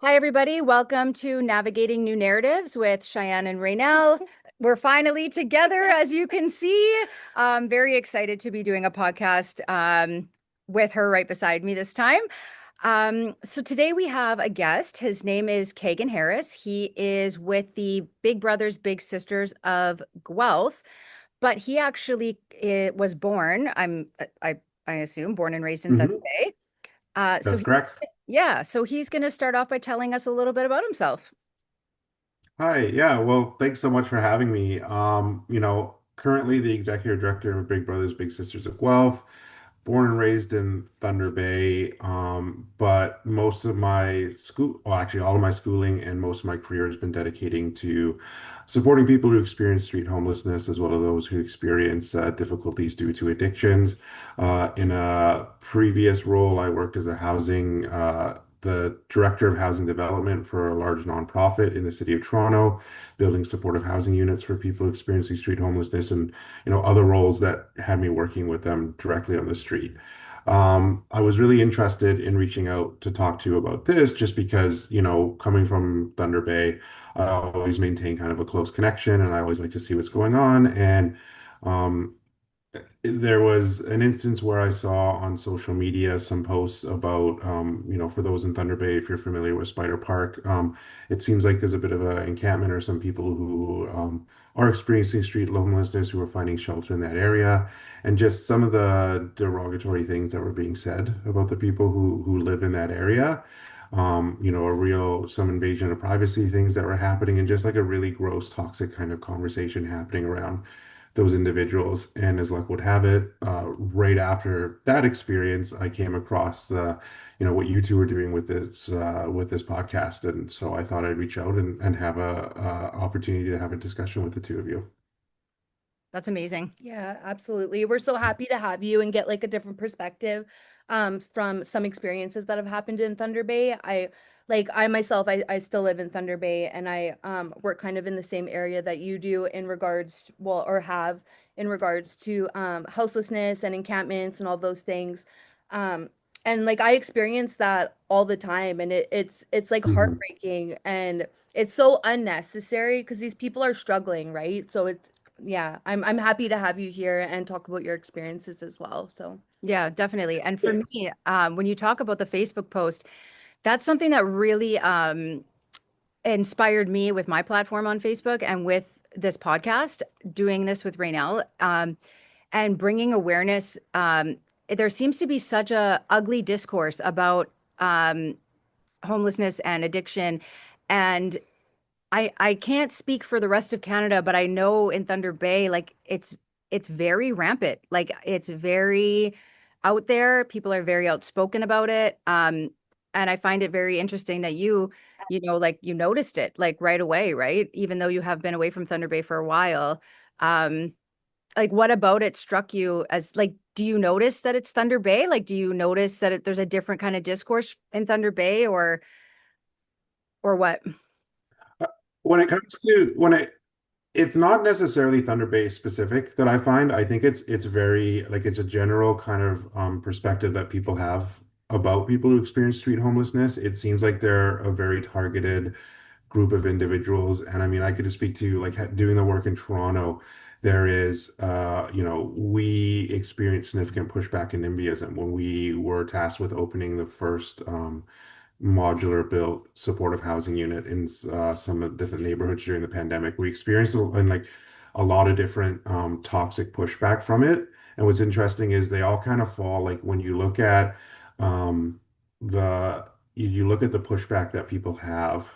Hi, everybody. Welcome to Navigating New Narratives with Cheyenne and Raynell. We're finally together, as you can see. I'm very excited to be doing a podcast with her right beside me this time. So today we have a guest. His name is Keegan Harris. He is with the Big Brothers Big Sisters of Guelph, but he actually was born, I assume, born and raised in Thunder Hmm. Bay. Uh, so That's he, correct. yeah, so he's going to start off by telling us a little bit about himself. Hi. Yeah. Well, thanks so much for having me. Currently the executive director of Big Brothers Big Sisters of Guelph, born and raised in Thunder Bay. But most of my school, well, actually all of my schooling and most of my career has been dedicating to supporting people who experience street homelessness, as well as those who experience difficulties due to addictions. In a previous role, I worked as the director of housing development for a large nonprofit in the city of Toronto, building supportive housing units for people experiencing street homelessness, and other roles that had me working with them directly on the street. I was really interested in reaching out to talk to you about this just because, coming from Thunder Bay, I always maintain kind of a close connection and I always like to see what's going on. And um, there was an instance where I saw on social media some posts about, for those in Thunder Bay, if you're familiar with Spider Park, it seems like there's a bit of an encampment or some people who are experiencing street homelessness who are finding shelter in that area, and just some of the derogatory things that were being said about the people who live in that area. Some invasion of privacy things that were happening, and just like a really gross, toxic kind of conversation happening around those individuals. And as luck would have it, right after that experience, I came across what you two were doing with this podcast, and so I thought I'd reach out and have a opportunity to have a discussion with the two of you. That's amazing. Yeah, absolutely. We're so happy to have you and get like a different perspective from some experiences that have happened in Thunder Bay. I myself I still live in Thunder Bay and I work kind of in the same area that you do in regards well or have in regards to houselessness and encampments and all those things. Um and like I experience that all the time and it's like Mhm. heartbreaking and it's so unnecessary because these people are struggling, right? So it's yeah, I'm happy to have you here and talk about your experiences as well. So, Yeah, definitely. And for me, when you talk about the Facebook post, that's something that really inspired me with my platform on Facebook and with this podcast, doing this with Raynell, and bringing awareness. There seems to be such a ugly discourse about homelessness and addiction, and I can't speak for the rest of Canada, but I know in Thunder Bay, like it's very rampant. Like it's very out there. People are very outspoken about it. And I find it very interesting that like you noticed it like right away, right? Even though you have been away from Thunder Bay for a while. Um, like what about it struck you as like, do you notice that it's Thunder Bay? Like, do you notice that there's a different kind of discourse in Thunder Bay or what? When it comes to when it It's not necessarily Thunder Bay specific that I find. I think it's very like it's a general kind of perspective that people have about people who experience street homelessness. It seems like they're a very targeted group of individuals. And I mean, I could just speak to like doing the work in Toronto. There is, we experienced significant pushback in NIMBYism when we were tasked with opening the first modular built supportive housing unit in some different neighborhoods during the pandemic. We experienced like a lot of different toxic pushback from it. And what's interesting is they all kind of fall like when you look at the you look at the pushback that people have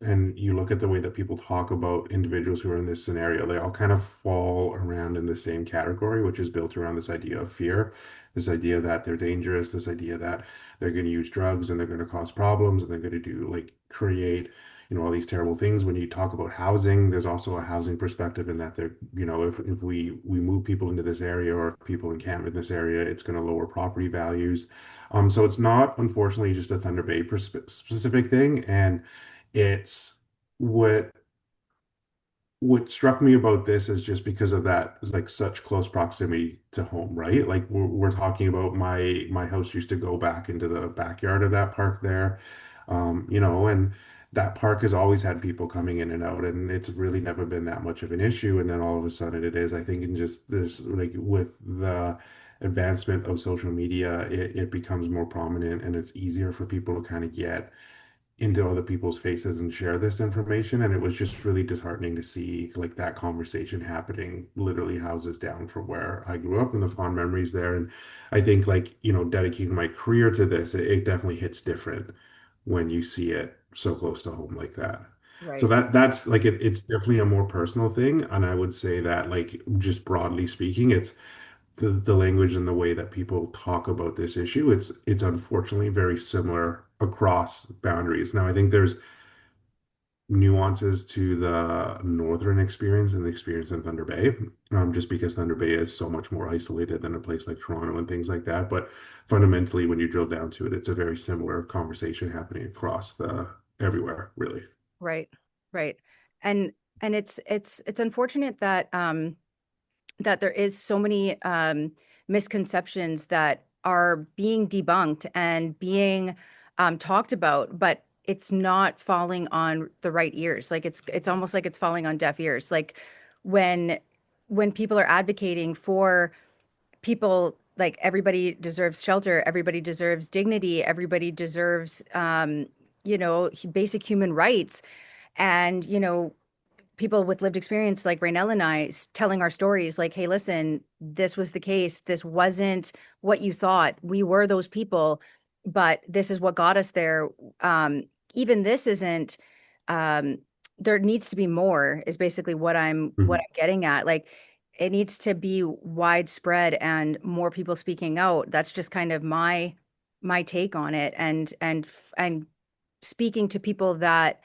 and you look at the way that people talk about individuals who are in this scenario, they all kind of fall around in the same category, which is built around this idea of fear, this idea that they're dangerous, this idea that they're going to use drugs and they're going to cause problems and they're going to do like create all these terrible things. When you talk about housing, there's also a housing perspective in that they're if we move people into this area or if people encamp in this area, it's going to lower property values. So it's not unfortunately just a Thunder Bay specific thing. And it's what struck me about this is just because of that, like such close proximity to home, right? Like we're talking about my house used to go back into the backyard of that park there. And that park has always had people coming in and out, and it's really never been that much of an issue. And then all of a sudden it is. I think in just this, like with the advancement of social media, it becomes more prominent and it's easier for people to kind of get into other people's faces and share this information. And it was just really disheartening to see like that conversation happening literally houses down from where I grew up and the fond memories there. And I think like, dedicating my career to this, it definitely hits different when you see it so close to home like that. So Right. that's like it's definitely a more personal thing. And I would say that like just broadly speaking, it's the language and the way that people talk about this issue, it's unfortunately very similar across boundaries. Now, I think there's nuances to the northern experience and the experience in Thunder Bay, just because Thunder Bay is so much more isolated than a place like Toronto and things like that. But fundamentally, when you drill down to it, it's a very similar conversation happening across the everywhere, really. Right. Right. And it's unfortunate that that there is so many misconceptions that are being debunked and being talked about, but it's not falling on the right ears. Like it's almost like it's falling on deaf ears. Like when when people are advocating for people, like everybody deserves shelter, everybody deserves dignity, everybody deserves basic human rights, and people with lived experience like Raynell and I telling our stories like, hey, listen, this was the case. This wasn't what you thought. We were those people, but this is what got us there. Um, Even this isn't, um, there needs to be more, is basically what Mhm. I'm getting at. Like it needs to be widespread and more people speaking out. That's just kind of my take on it. And speaking to people that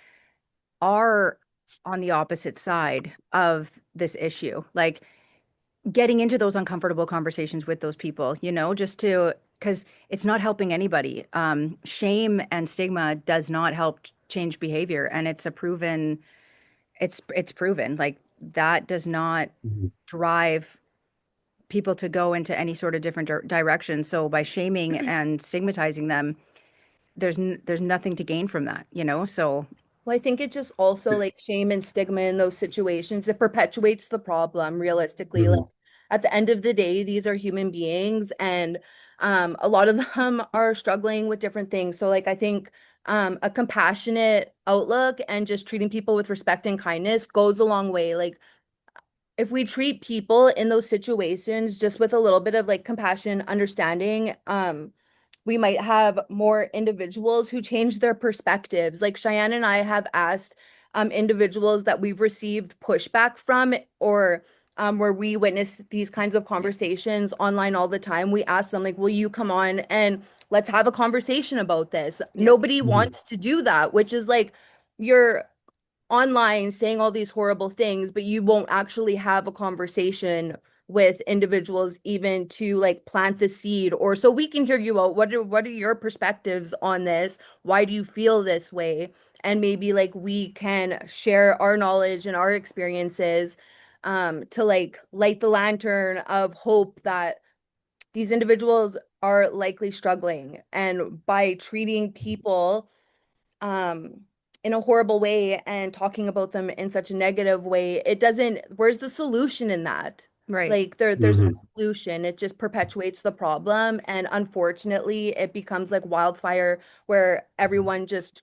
are on the opposite side of this issue, like getting into those uncomfortable conversations with those people, just to, because it's not helping anybody. Shame and stigma does not help change behavior, and it's proven like that does not Mhm. drive people to go into any sort of different direction. So by shaming and stigmatizing them, there's nothing to gain from that, So Well, I think it just also like shame and stigma in those situations, it perpetuates the problem realistically. Like Mhm. at the end of the day, these are human beings and a lot of them are struggling with different things. So like I think a compassionate outlook and just treating people with respect and kindness goes a long way. Like if we treat people in those situations just with a little bit of like compassion, understanding, we might have more individuals who change their perspectives. Like Cheyenne and I have asked individuals that we've received pushback from or where we witness these kinds of conversations online all the time. We ask them, like, will you come on and let's have a conversation about this? yeah, Nobody Mhm. wants to do that, which is like you're online saying all these horrible things, but you won't actually have a conversation with individuals even to like plant the seed or so we can hear you out. What are your perspectives on this? Why do you feel this way? And maybe like we can share our knowledge and our experiences to like light the lantern of hope that these individuals are likely struggling. And by treating people um in a horrible way and talking about them in such a negative way, it doesn't, where's the solution in that? right. Like there's no Mhm. solution. It just perpetuates the problem and unfortunately it becomes like wildfire where everyone just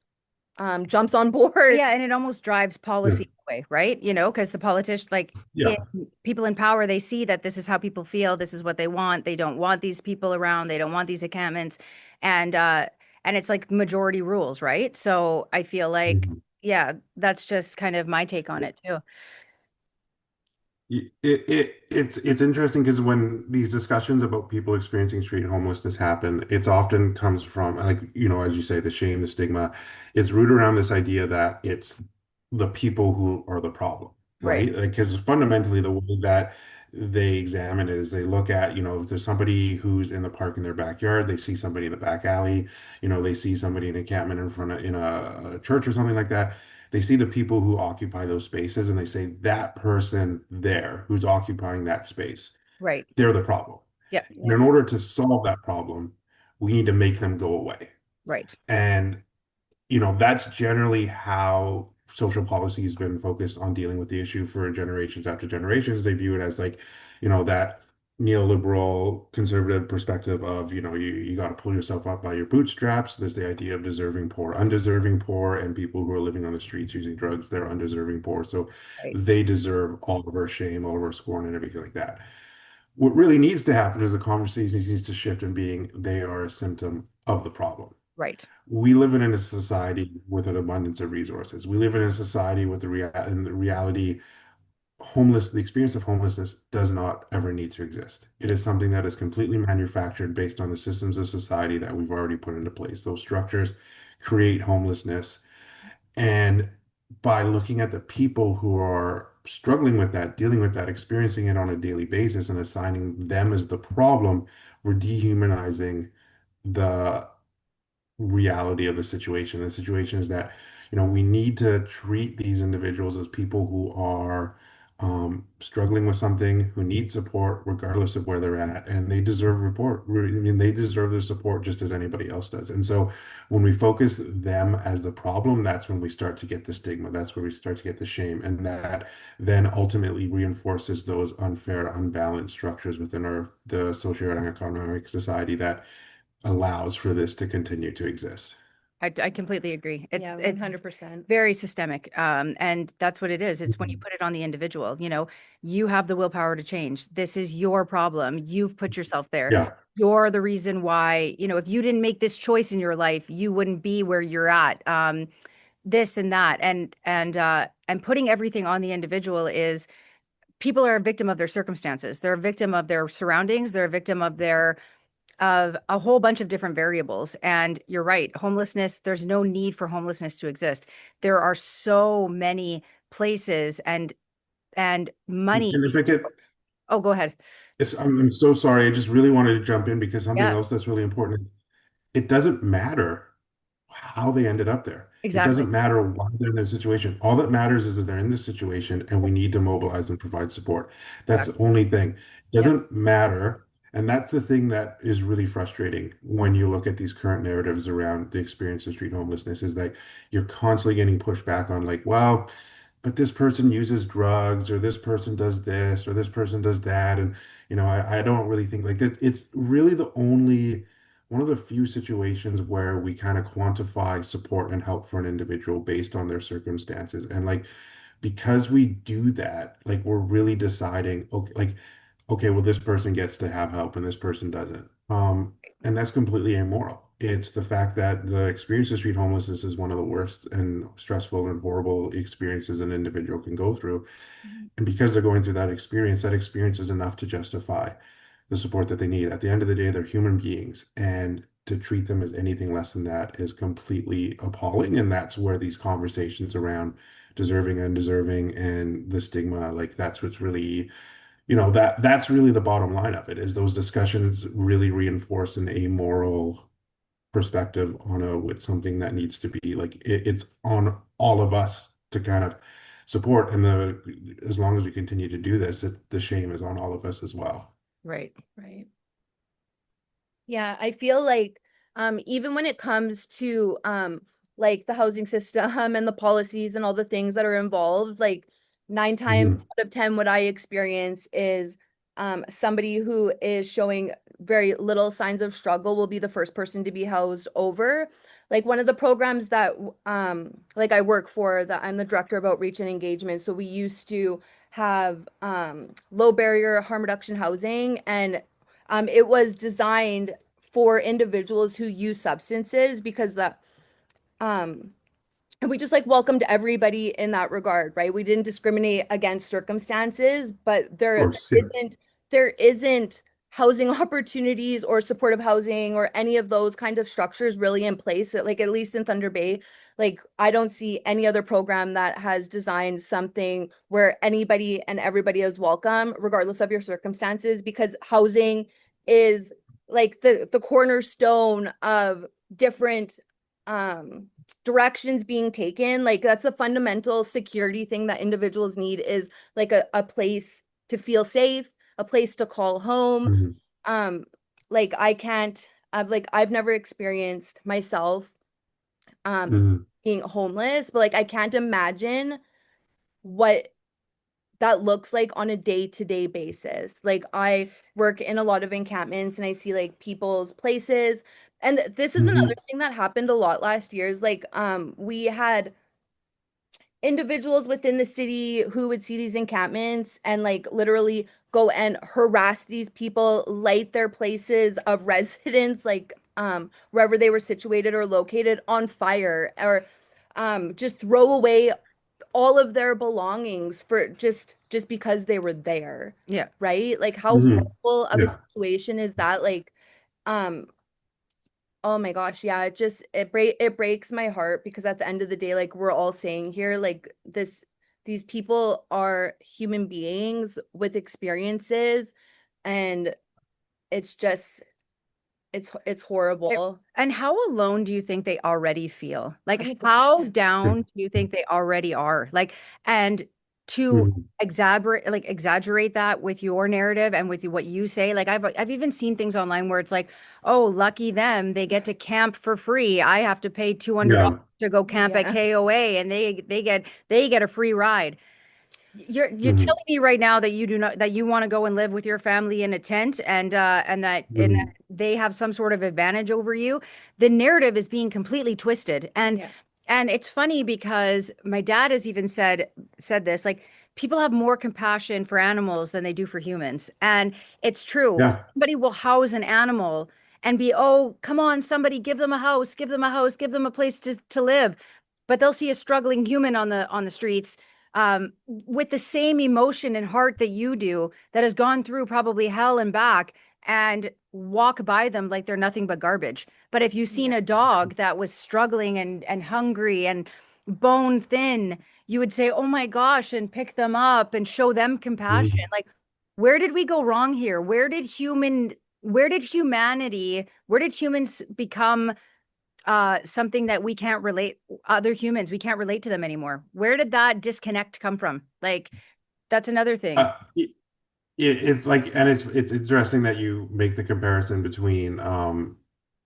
jumps on board. Yeah, and it almost drives Yeah. policy away, right? Because the politicians, like Yeah. people in power, they see that this is how people feel, this is what they want. They don't want these people around, they don't want these encampments, and it's like majority rules, right? So I feel like, Mhm. yeah, that's just kind of my take on it too. It's interesting because when these discussions about people experiencing street homelessness happen, it's often comes from like as you say, the shame, the stigma, it's rooted around this idea that it's the people who are the problem, Right, right? Like because fundamentally the way that they examine it is they look at if there's somebody who's in the park in their backyard, they see somebody in the back alley, they see somebody in a encampment in front of in a church or something like that. They see the people who occupy those spaces and they say that person there who's occupying that space, right. they're the problem. Yeah, And Yeah. in order to solve that problem, we need to make them go away. right. And that's generally how social policy has been focused on dealing with the issue for generations after generations. They view it as like, that neoliberal conservative perspective of, you got to pull yourself up by your bootstraps. There's the idea of deserving poor, undeserving poor, and people who are living on the streets using drugs, they're undeserving poor. So Right. they deserve all of our shame, all of our scorn, and everything like that. What really needs to happen is the conversation needs to shift in being they are a symptom of the problem. Right. We live in a society with an abundance of resources. We live in a society with the reality the experience of homelessness does not ever need to exist. It is something that is completely manufactured based on the systems of society that we've already put into place. Those structures create homelessness. And by looking at the people who are struggling with that, dealing with that, experiencing it on a daily basis and assigning them as the problem, we're dehumanizing the reality of the situation. The situation is that, we need to treat these individuals as people who are struggling with something, who need support, regardless of where they're at, and they deserve report. I mean, they deserve their support just as anybody else does. And so, when we focus them as the problem, that's when we start to get the stigma. That's where we start to get the shame, and that then ultimately reinforces those unfair, unbalanced structures within the socioeconomic society that allows for this to continue to exist. I completely agree. Yeah, It's 100%. very systemic. And that's what it is. It's when you Mhm. put it on the individual, you have the willpower to change. This is your problem. You've put yourself there. Yeah, You're the reason why, if you didn't make this choice in your life, you wouldn't be where you're at. This and that. And putting everything on the individual is people are a victim of their circumstances. They're a victim of their surroundings. They're a victim of a whole bunch of different variables. And you're right, homelessness, there's no need for homelessness to exist. There are so many places and money. and if I could, Oh, go ahead. I'm so sorry. I just really wanted to jump in because something Yeah, else that's really important. It doesn't matter how they ended up there. It exactly. doesn't matter why they're in this situation. All that matters is that they're in this situation and we need to mobilize and provide support. That's the Exactly. only thing. It Yep. doesn't matter. And that's the thing that is really frustrating when you look at these current narratives around the experience of street homelessness is that you're constantly getting pushed back on like, well, but this person uses drugs or this person does this or this person does that. And, I don't really think like that. It's really the only one of the few situations where we kind of quantify support and help for an individual based on their circumstances. And like, because we do that, like we're really deciding, okay, like, okay, well, this person gets to have help and this person doesn't. And that's completely immoral. It's the fact that the experience of street homelessness is one of the worst and stressful and horrible experiences an individual can go through. Mhm. And because they're going through that experience is enough to justify the support that they need. At the end of the day, they're human beings, and to treat them as anything less than that is completely appalling. And that's where these conversations around deserving, undeserving, and the stigma, like that's what's really, that's really the bottom line of it, is those discussions really reinforce an amoral perspective on with something that needs to be like it's on all of us to kind of support. And as long as we continue to do this, the shame is on all of us as well. Right. Right. Yeah, I feel like even when it comes to like the housing system and the policies and all the things that are involved, like 9 times Mhm. out of 10 what I experience is somebody who is showing very little signs of struggle will be the first person to be housed over. Like one of the programs that like I work for, that I'm the director of outreach and engagement. So we used to have low barrier harm reduction housing, and it was designed for individuals who use substances because um, and we just like welcomed everybody in that regard, right? We didn't discriminate against circumstances, but Of there course, yeah. isn't housing opportunities or supportive housing or any of those kind of structures really in place. Like at least in Thunder Bay, like I don't see any other program that has designed something where anybody and everybody is welcome, regardless of your circumstances, because housing is like the cornerstone of different um directions being taken. Like that's the fundamental security thing that individuals need, is like a place to feel safe, a place to call home. Mhm. um like I can't I've never experienced myself um Mhm. being homeless, but like I can't imagine what that looks like on a day-to-day basis. Like I work in a lot of encampments and I see like people's places. And this is another Mhm. thing that happened a lot last year is like we had individuals within the city who would see these encampments and like literally go and harass these people, light their places of residence, like wherever they were situated or located on fire, or just throw away all of their belongings for just because they were there, Yeah. right? Like how Mhm. horrible of a Yeah. situation is that? Like, um, oh my gosh, yeah, it breaks my heart because at the end of the day, like we're all saying here, like these people are human beings with experiences, and it's just it's horrible. And how alone do you think they already feel? Like, how 100%. down do you think they already are? Like, and to Mhm. exaggerate that with your narrative and with what you say, like I've even seen things online where it's like, oh, lucky them, they get to camp for free. I have to pay $200 Yeah. to go camp at Yeah. KOA, and they get a free ride. You're Mhm. telling me right now that you do not that you want to go and live with your family in a tent, and that Mhm. they have some sort of advantage over you. The narrative is being completely twisted. And Yeah. and it's funny because my dad has even said this, like, people have more compassion for animals than they do for humans. And it's true. Yeah. Somebody will house an animal and be, oh, come on, somebody give them a house, give them a house, give them a place to live. But they'll see a struggling human on the streets, with the same emotion and heart that you do, that has gone through probably hell and back, and walk by them like they're nothing but garbage. But if you've seen Yeah. a dog that was struggling and hungry and bone thin, you would say, oh my gosh, and pick them up and show them compassion. Mhm. Like, where did we go wrong here? Where did humans become something that we can't relate, other humans, we can't relate to them anymore? Where did that disconnect come from? Like, that's another thing. Uh, it's like, and it's interesting that you make the comparison between,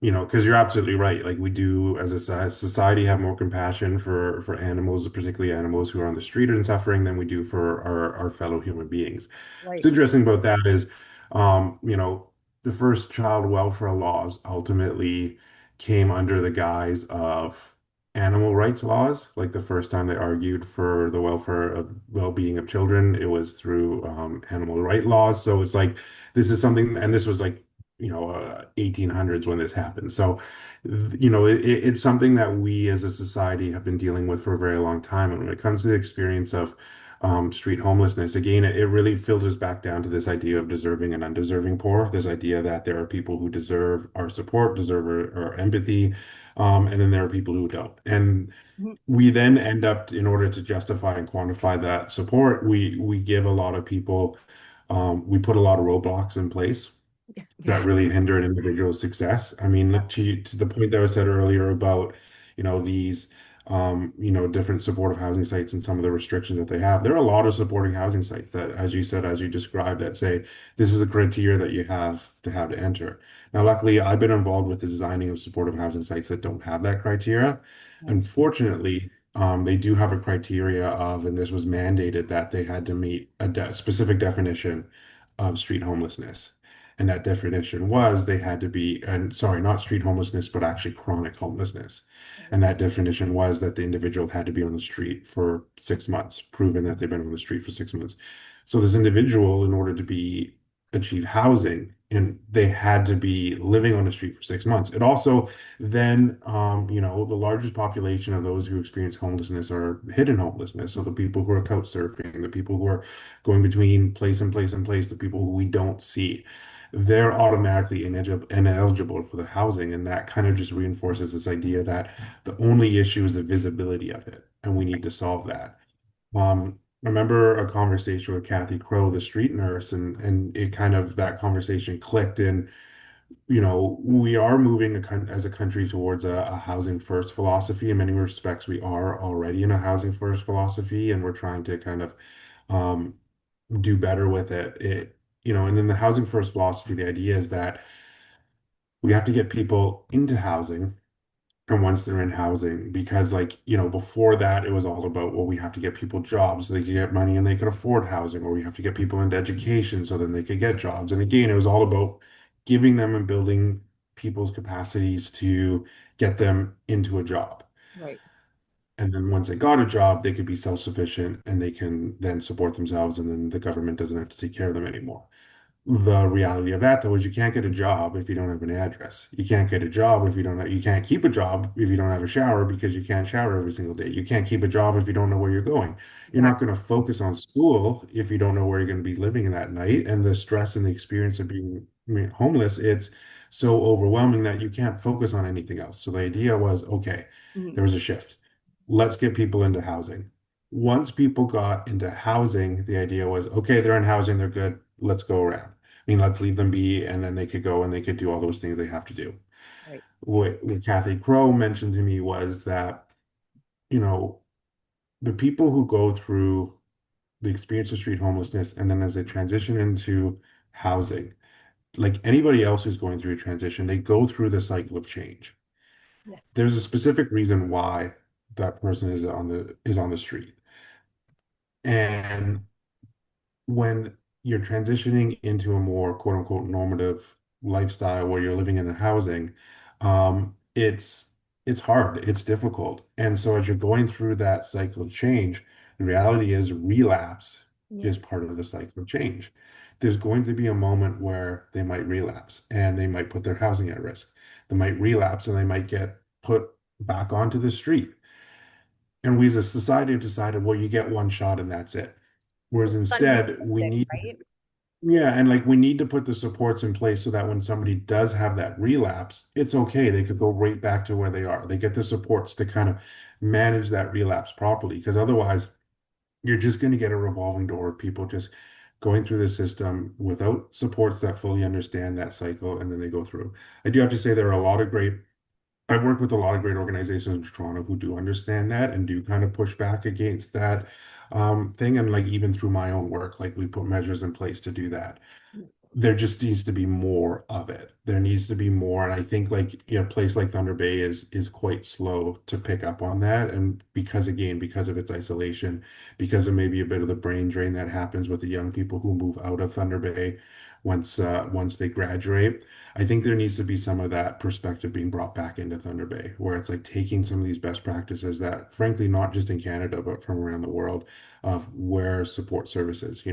because you're absolutely right. Like we do as a society have more compassion for animals, particularly animals who are on the street and suffering, than we do for our fellow human beings. What's Right. interesting about that is, um, you know, the first child welfare laws ultimately came under the guise of animal rights laws. Like the first time they argued for the welfare of well-being of children, it was through animal right laws. So it's like this is something, and this was like 1800s when this happened. So it's something that we as a society have been dealing with for a very long time. And when it comes to the experience of street homelessness, again, it really filters back down to this idea of deserving and undeserving poor. This idea that there are people who deserve our support, deserve our empathy, and then there are people who don't. And Mhm. we then end up, in order to justify and quantify that support, we give a lot of people, we put a lot of roadblocks in place Yeah. that really hinder an individual's success. I mean, look to the point that was said earlier about, these, different supportive housing sites and some of the restrictions that they have. There are a lot of supporting housing sites that, as you said, as you described, that say this is the criteria that you have to enter. Now, luckily, I've been involved with the designing of supportive housing sites that don't have that criteria. Nice. Unfortunately, they do have a criteria of, and this was mandated, that they had to meet a specific definition of street homelessness. And that definition was they had to be, and sorry, not street homelessness, but actually chronic homelessness. And that definition was that the individual had to be on the street for 6 months, proven that they've been on the street for 6 months. So this individual, in order to be achieve housing, and they had to be living on the street for 6 months. It also then, the largest population of those who experience homelessness are hidden homelessness. So the people who are couch surfing, the people who are going between place and place and place, the people who we don't see, they're automatically ineligible for the housing. And that kind of just reinforces this idea that the only issue is the visibility of it, and we need to solve that. I remember a conversation with Kathy Crow, the street nurse, and it kind of that conversation clicked. And we are moving as a country towards a housing first philosophy. In many respects, we are already in a housing first philosophy, and we're trying to kind of um, do better with it. And in the housing first philosophy, the idea is that we have to get people into housing, and once they're in housing, because like, before that it was all about, well, we have to get people jobs so they could get money and they could afford housing, or we have to get people into education so then they could get jobs. And again, it was all about giving them and building people's capacities to get them into a job. Right. And then once they got a job, they could be self-sufficient and they can then support themselves, and then the government doesn't have to take care of them anymore. The reality of that, though, is you can't get a job if you don't have an address. You can't get a job if you can't keep a job if you don't have a shower, because you can't shower every single day. You can't keep a job if you don't know where you're going. You're not Exactly. going to focus on school if you don't know where you're going to be living in that night. And the stress and the experience of being, homeless, it's so overwhelming that you can't focus on anything else. So the idea was, okay, Mhm. there was a shift. Let's get people into housing. Once people got into housing, the idea was, okay, they're in housing, they're good. Let's go around. Let's leave them be, and then they could go and they could do all those things they have to do. Right. What Kathy Crow mentioned to me was that, you know, the people who go through the experience of street homelessness and then as they transition into housing, like anybody else who's going through a transition, they go through the cycle of change. Yeah. There's a specific reason why that person is on the street. And when you're transitioning into a more quote unquote normative lifestyle where you're living in the housing, it's hard, it's difficult. And so as you're going through that cycle of change, the reality is relapse Yeah. is part of the cycle of change. There's going to be a moment where they might relapse and they might put their housing at risk. They might relapse and they might get put back onto the street. And we as a society have decided, well, you get one shot and that's it. Whereas It's instead, we unrealistic, need, right? yeah, and like we need to put the supports in place so that when somebody does have that relapse, it's okay. They could go right back to where they are. They get the supports to kind of manage that relapse properly, because otherwise, you're just going to get a revolving door of people just going through the system without supports that fully understand that cycle, and then they go through. I do have to say there are a lot of great I've worked with a lot of great organizations in Toronto who do understand that and do kind of push back against that thing. And like even through my own work, like we put measures in place to do that. There just needs to be more of it. There needs to be more. And I think like a place like Thunder Bay is quite slow to pick up on that. And because again, because of its isolation, because of maybe a bit of the brain drain that happens with the young people who move out of Thunder Bay once they graduate. I think there needs to be some of that perspective being brought back into Thunder Bay, where it's like taking some of these best practices that, frankly, not just in Canada, but from around the world, of where support services,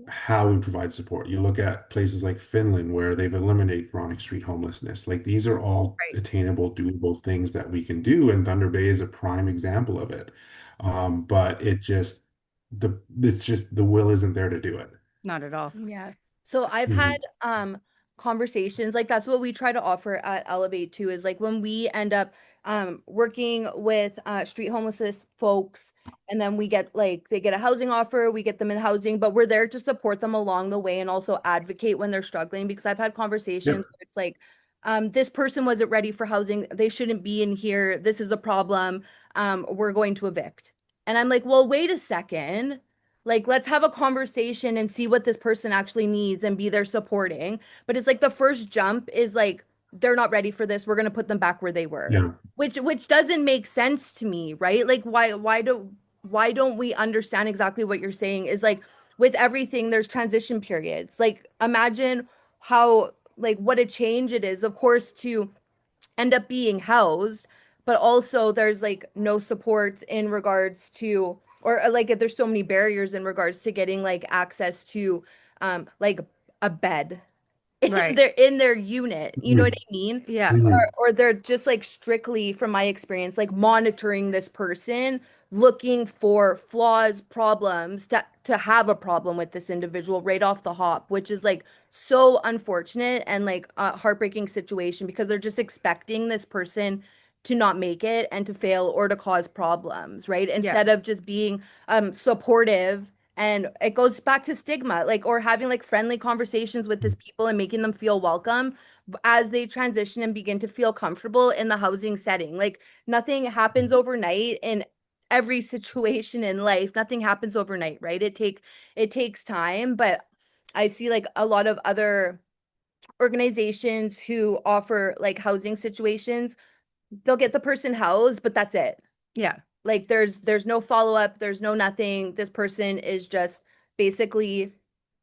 how we provide support. You look at places like Finland, where they've eliminated chronic street homelessness. Like these are all Right. attainable, doable things that we can do, and Thunder Bay is a prime example of it. But it's just the will isn't there to do it. Not at all. Yeah. So I've had Mhm. conversations like that's what we try to offer at Elevate too is like when we end up working with street homelessness folks and then we get like they get a housing offer, we get them in housing, but we're there to support them along the way and also advocate when they're struggling because I've had conversations Yep. where it's like this person wasn't ready for housing, they shouldn't be in here, this is a problem, we're going to evict. And I'm like, well, wait a second. Like, let's have a conversation and see what this person actually needs and be there supporting. But it's like the first jump is like, they're not ready for this. We're gonna put them back where they were. Yeah. Which doesn't make sense to me, right? Like why don't we understand exactly what you're saying is like with everything, there's transition periods. Like imagine how like what a change it is, of course, to end up being housed, but also there's like no support in regards to or like there's so many barriers in regards to getting like access to like a bed Right. in their unit. You know what Mhm. I mean? Yeah. Mhm. Or they're just like strictly from my experience, like monitoring this person, looking for flaws, problems to have a problem with this individual right off the hop, which is like so unfortunate and like a heartbreaking situation because they're just expecting this person to not make it and to fail or to cause problems, right? Yeah. Instead of just being supportive and it goes back to stigma, like, or having like friendly conversations with these people and making them feel welcome as they transition and begin to feel comfortable in the housing setting. Like, nothing happens overnight in every situation in life. Nothing happens overnight, right? It takes time, but I see like a lot of other organizations who offer like housing situations they'll get the person housed, but that's it. Yeah. Like there's no follow-up, there's no nothing. This person is just basically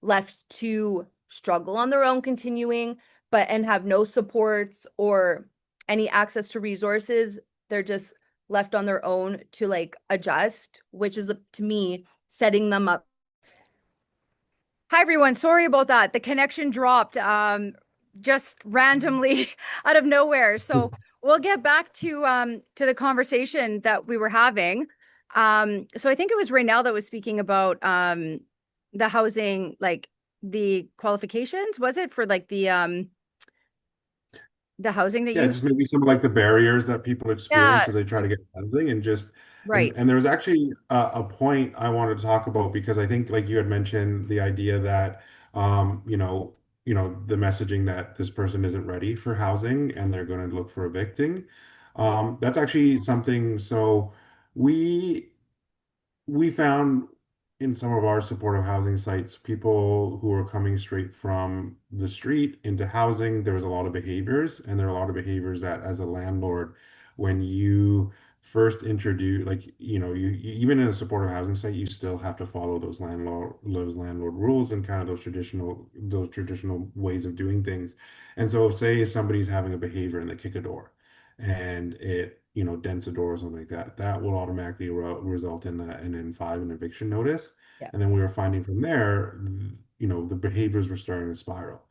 left to struggle on their own continuing, but and have no supports or any access to resources. They're just left on their own to like adjust, which is to me setting them up. Hi everyone. Sorry about that. The connection dropped just randomly out of nowhere. So we'll get back to the conversation that we were having. So I think it was Raynell that was speaking about the housing, like the qualifications, was it for like the housing that Yeah, you just maybe some of like the barriers that people Yeah, experience as they try to get housing, and just right. and there was actually a point I wanted to talk about, because I think like you had mentioned the idea that um, you know, the messaging that this person isn't ready for housing and they're going to look for evicting. That's actually something. So we we found in some of our supportive housing sites, people who are coming straight from the street into housing, there was a lot of behaviors, and there are a lot of behaviors that, as a landlord, when you first introduce, like, even in a supportive housing site, you still have to follow those landlord rules and kind of those traditional ways of doing things. And so, say if somebody's having a behavior and they kick a door, and it dents a door or something like that, that will automatically result in an N5, an eviction notice. Yeah. And then we were finding from there, the behaviors were starting to spiral.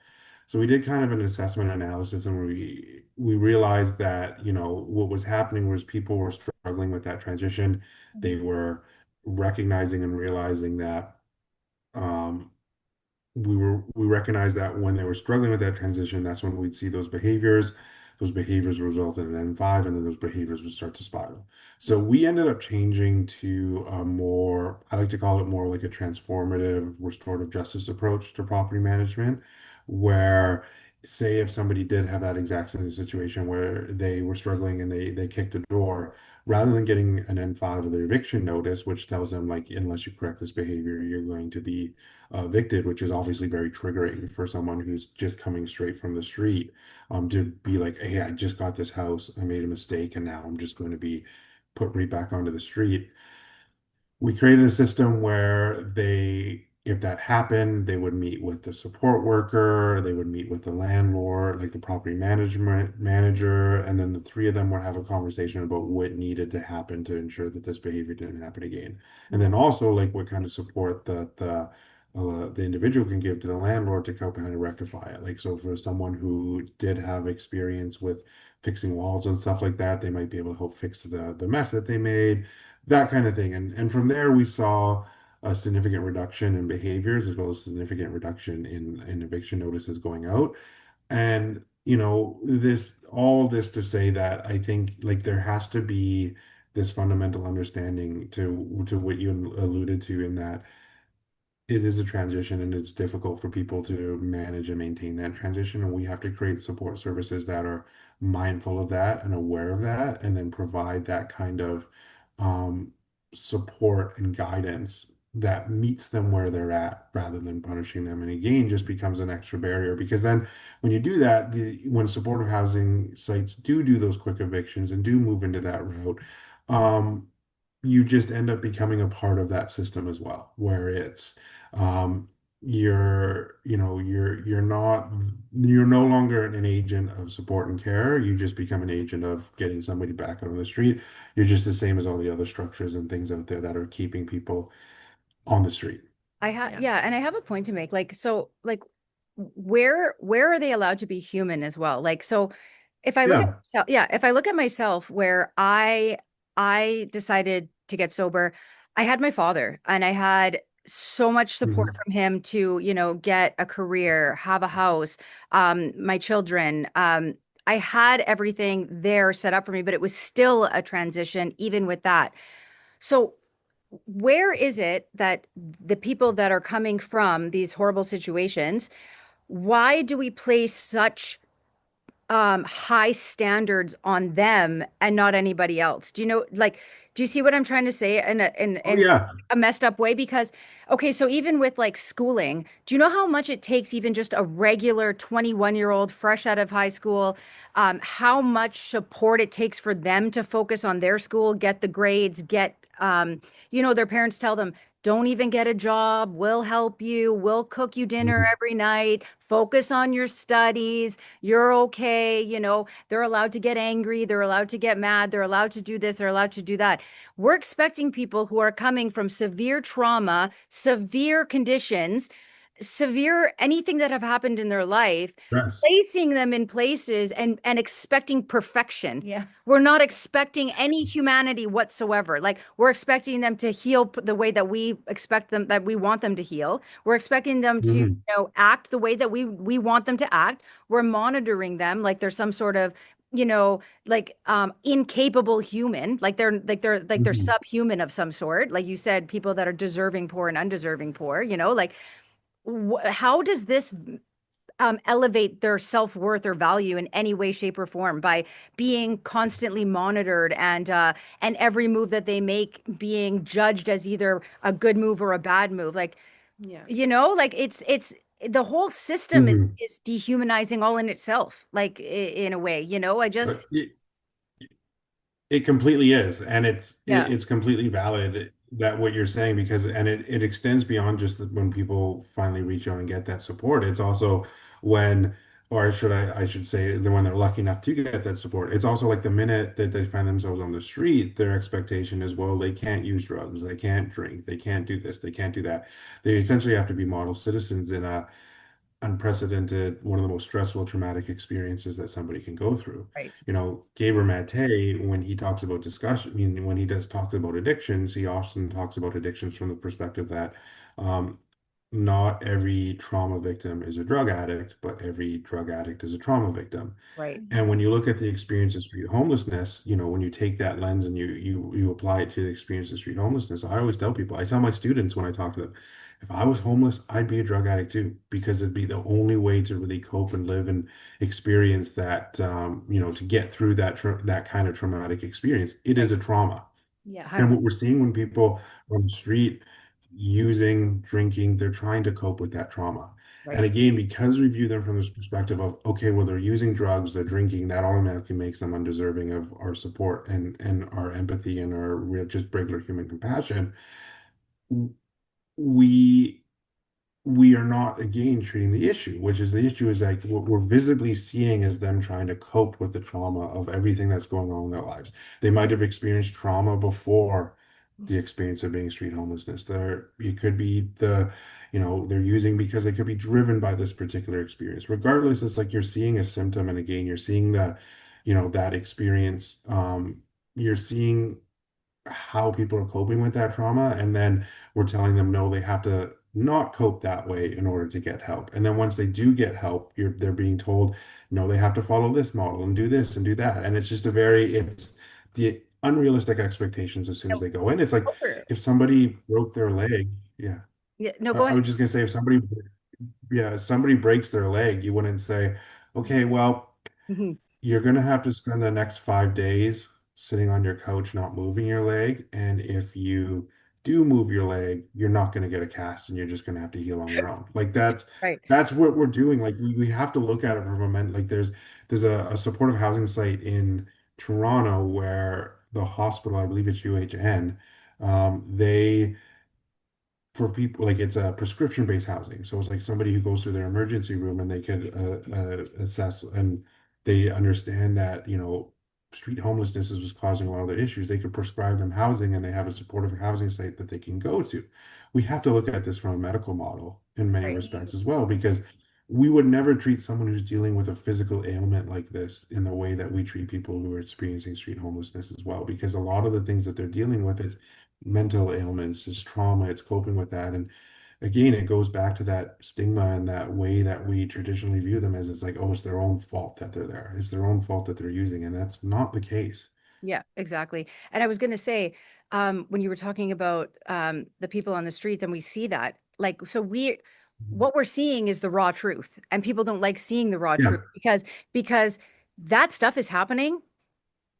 So we did kind of an assessment analysis, and we realized that what was happening was people were struggling with that transition. They were recognizing and realizing that um, we recognized that when they were struggling with that transition, that's when we'd see those behaviors. Those behaviors resulted in N5, and then those behaviors would start to spiral. So we ended up changing to a more, I like to call it more like a transformative restorative justice approach to property management, where, say if somebody did have that exact same situation where they were struggling and they kicked a door, rather than getting an N5 of the eviction notice, which tells them like, unless you correct this behavior, you're going to be evicted, which is obviously very triggering for someone who's just coming straight from the street, to be like, hey, I just got this house, I made a mistake, and now I'm just going to be put right back onto the street. We created a system where if that happened, they would meet with the support worker, they would meet with the landlord, like the property management manager, and then the three of them would have a conversation about what needed to happen to ensure that this behavior didn't happen again. And then also like what kind of support the individual can give to the landlord to help kind of rectify it. Like, so for someone who did have experience with fixing walls and stuff like that, they might be able to help fix the mess that they made, that kind of thing. And from there, we saw a significant reduction in behaviors, as well as significant reduction in eviction notices going out. And this to say that I think like there has to be this fundamental understanding to what you alluded to, in that it is a transition and it's difficult for people to manage and maintain that transition. And we have to create support services that are mindful of that and aware of that, and then provide that kind of um, support and guidance that meets them where they're at, rather than punishing them. And again, just becomes an extra barrier, because then when you do that, when supportive housing sites do those quick evictions and do move into that route, um, you just end up becoming a part of that system as well, where it's um, you're no longer an agent of support and care. You just become an agent of getting somebody back out on the street. You're just the same as all the other structures and things out there that are keeping people on the street. Yeah. Yeah, and I have a point to make. Like, so, like, where are they allowed to be human as well? Like, so if I look at Yeah. myself, yeah, if I look at myself, where I decided to get sober, I had my father, and I had so much support Mhm. from him to, get a career, have a house, my children. I had everything there set up for me, but it was still a transition, even with that. So where is it that the people that are coming from these horrible situations, why do we place such high standards on them and not anybody else? Do you know, like, Do you see what I'm trying to say Oh in yeah. a messed up way? Because, okay, so even with like schooling, do you know how much it takes even just a regular 21-year-old fresh out of high school, how much support it takes for them to focus on their school, get the grades, their parents tell them, don't even get a job. We'll help you. We'll cook you dinner Mhm. every night. Focus on your studies. You're okay. They're allowed to get angry. They're allowed to get mad. They're allowed to do this. They're allowed to do that. We're expecting people who are coming from severe trauma, severe conditions, severe anything that have happened in their life, Stress. placing them in places and expecting perfection. Yeah. We're not expecting any humanity whatsoever. Like we're expecting them to heal the way that we expect them, that we want them to heal. We're expecting them to, Hmm. act the way that we want them to act. We're monitoring them like there's some sort of, like incapable human, like they're Hmm. subhuman of some sort. Like you said, people that are deserving poor and undeserving poor, like how does this elevate their self-worth or value in any way, shape, or form by being constantly monitored and every move that they make being judged as either a good move or a bad move? Like, Yeah. like it's the whole system is Hmm. is dehumanizing all in itself, like in a way, I just But it completely is, and yeah, it's completely valid that what you're saying because it extends beyond just when people finally reach out and get that support. It's also when, or I should say, the when they're lucky enough to get that support. It's also like the minute that they find themselves on the street, their expectation is, well, they can't use drugs, they can't drink, they can't do this, they can't do that. They essentially have to be model citizens in a unprecedented, one of the most stressful, traumatic experiences that somebody can go through. right, Gaber Mate, when he talks about discussion, I mean, when he does talk about addictions, he often talks about addictions from the perspective that um, not every trauma victim is a drug addict, but every drug addict is a trauma victim. right, And when you look at the experience of street homelessness, when you take that lens and you apply it to the experience of street homelessness, I always tell people, I tell my students when I talk to them, if I was homeless, I'd be a drug addict too, because it'd be the only way to really cope and live and experience that, to get through that kind of traumatic experience. It is right, a trauma. Yeah. And what we're seeing when people are on the street using, drinking, they're trying to cope with that trauma. And right, again, because we view them from this perspective of, okay, well, they're using drugs, they're drinking, that automatically makes them undeserving of our support and our empathy and our just regular human compassion. We we are not again treating the issue, which is the issue is like what we're visibly seeing is them trying to cope with the trauma of everything that's going on in their lives. They might have experienced trauma before the experience of being street homelessness. It could be they're using because they could be driven by this particular experience. Regardless, it's like you're seeing a symptom, and again, you're seeing that experience. You're seeing how people are coping with that trauma, and then we're telling them no, they have to not cope that way in order to get help. And then once they do get help, they're being told no, they have to follow this model and do this and do that. And it's just it's the unrealistic expectations as soon as no, they go in. It's like over. if somebody broke their leg, yeah. Yeah, no, go I ahead. was just gonna say if somebody breaks their leg, you wouldn't say, okay, well, Mhm. you're going to have to spend the next 5 days sitting on your couch, not moving your leg. And if you do move your leg, you're not going to get a cast and you're just going to have to heal on your own. Like Right, that's what we're doing. Like we have to look at it from a moment. Like there's a supportive housing site in Toronto where the hospital, I believe it's UHN, they for people like it's a prescription based housing, so it's like somebody who goes through their emergency room and they could assess and they understand that street homelessness is what's causing a lot of their issues. They could prescribe them housing and they have a supportive housing site that they can go to. We have to look at this from a medical model in many right. respects as well, because we would never treat someone who's dealing with a physical ailment like this in the way that we treat people who are experiencing street homelessness as well, because a lot of the things that they're dealing with is mental ailments, it's trauma, it's coping with that. And again, it goes back to that stigma and that way that we traditionally view them as it's like, oh, it's their own fault that they're there. It's their own fault that they're using. And that's not the case. Yeah, exactly. And I was going to say, when you were talking about the people on the streets, and we see that, like, so what we're seeing is the raw truth, and people don't like seeing the raw truth Yeah. because that stuff is happening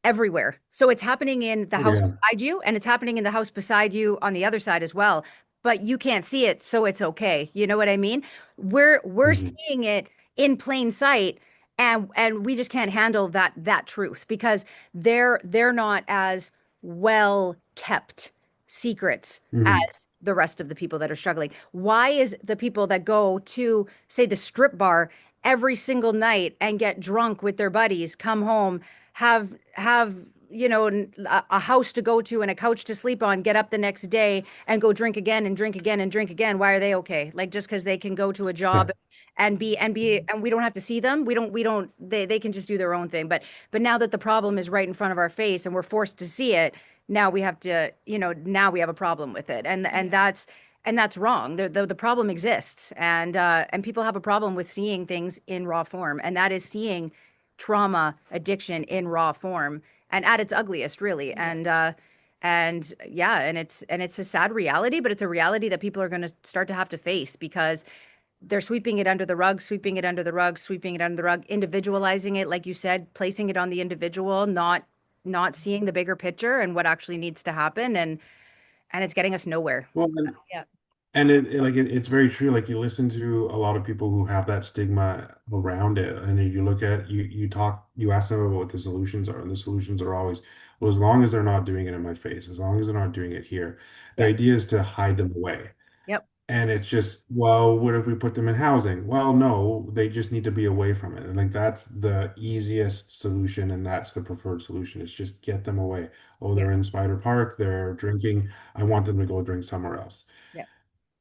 everywhere. So it's happening in the Oh house yeah. beside you and it's happening in the house beside you on the other side as well. But you can't see it, so it's okay. You know what I mean? We're Mhm. seeing it in plain sight and we just can't handle that truth because they're not as well kept secrets Mhm. as the rest of the people that are struggling. Why is the people that go to, say, the strip bar every single night and get drunk with their buddies, come home, have a house to go to and a couch to sleep on, get up the next day and go drink again and drink again and drink again? Why are they okay? Like just because they can go to a Yeah. job and we don't have to see them. We don't they can just do their own thing. But now that the problem is right in front of our face and we're forced to see it, now we have to, now we have a problem with it. And that's wrong. The problem exists, and people have a problem with seeing things in raw form, and that is seeing trauma, addiction in raw form, and at its ugliest, really. Yeah. And yeah, and it's a sad reality, but it's a reality that people are going to start to have to face because they're sweeping it under the rug, sweeping it under the rug, sweeping it under the rug, individualizing it, like you said, placing it on the individual, not seeing the bigger picture and what actually needs to happen, and it's getting us nowhere. Well, Yeah. and it's very true. Like you listen to a lot of people who have that stigma around it, and then you look at you ask them about what the solutions are, and the solutions are always, well, as long as they're not doing it in my face, as long as they're not doing it here. The Yeah. idea is to hide them away. Yep. And it's just, well, what if we put them in housing? Well, no, they just need to be away from it. And like that's the easiest solution, and that's the preferred solution. Is just get them away. Oh, Yeah. they're in Spider Park, they're drinking. I want them to go drink somewhere else. Yeah.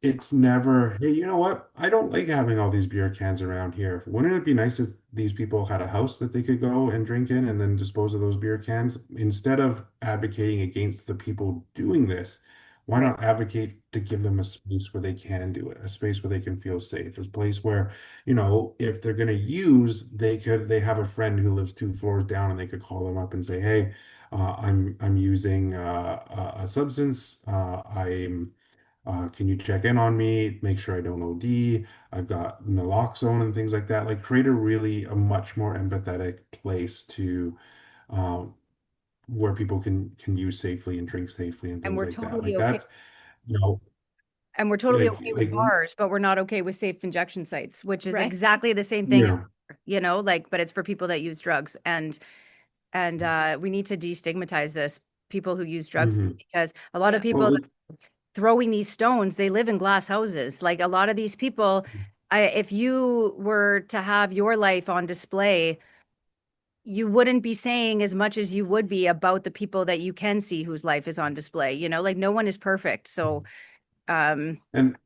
It's never, hey, you know what? I don't like having all these beer cans around here. Wouldn't it be nice if these people had a house that they could go and drink in and then dispose of those beer cans? Instead of advocating against the people doing this, why Right. not advocate to give them a space where they can do it, a space where they can feel safe, a place where, if they're going to use, they have a friend who lives 2 floors down and they could call them up and say, hey, I'm using a substance. Can you check in on me? Make sure I don't OD. I've got naloxone and things like that. Like create a much more empathetic place to um, where people can use safely and drink safely and And things we're like that. totally Like okay. that's you know And we're totally okay with like bars, but we're not okay with safe injection sites, which is Right. exactly the same thing, yeah. like, but it's for people that use drugs. And we need to destigmatize this, people who use drugs, Hmm. because a lot of Yeah. people Well, like, throwing these stones, they live in glass houses. Like a lot of these people, if you were to have your life on display, you wouldn't be saying as much as you would be about the people that you can see whose life is on display. Like no one is perfect. So, um, and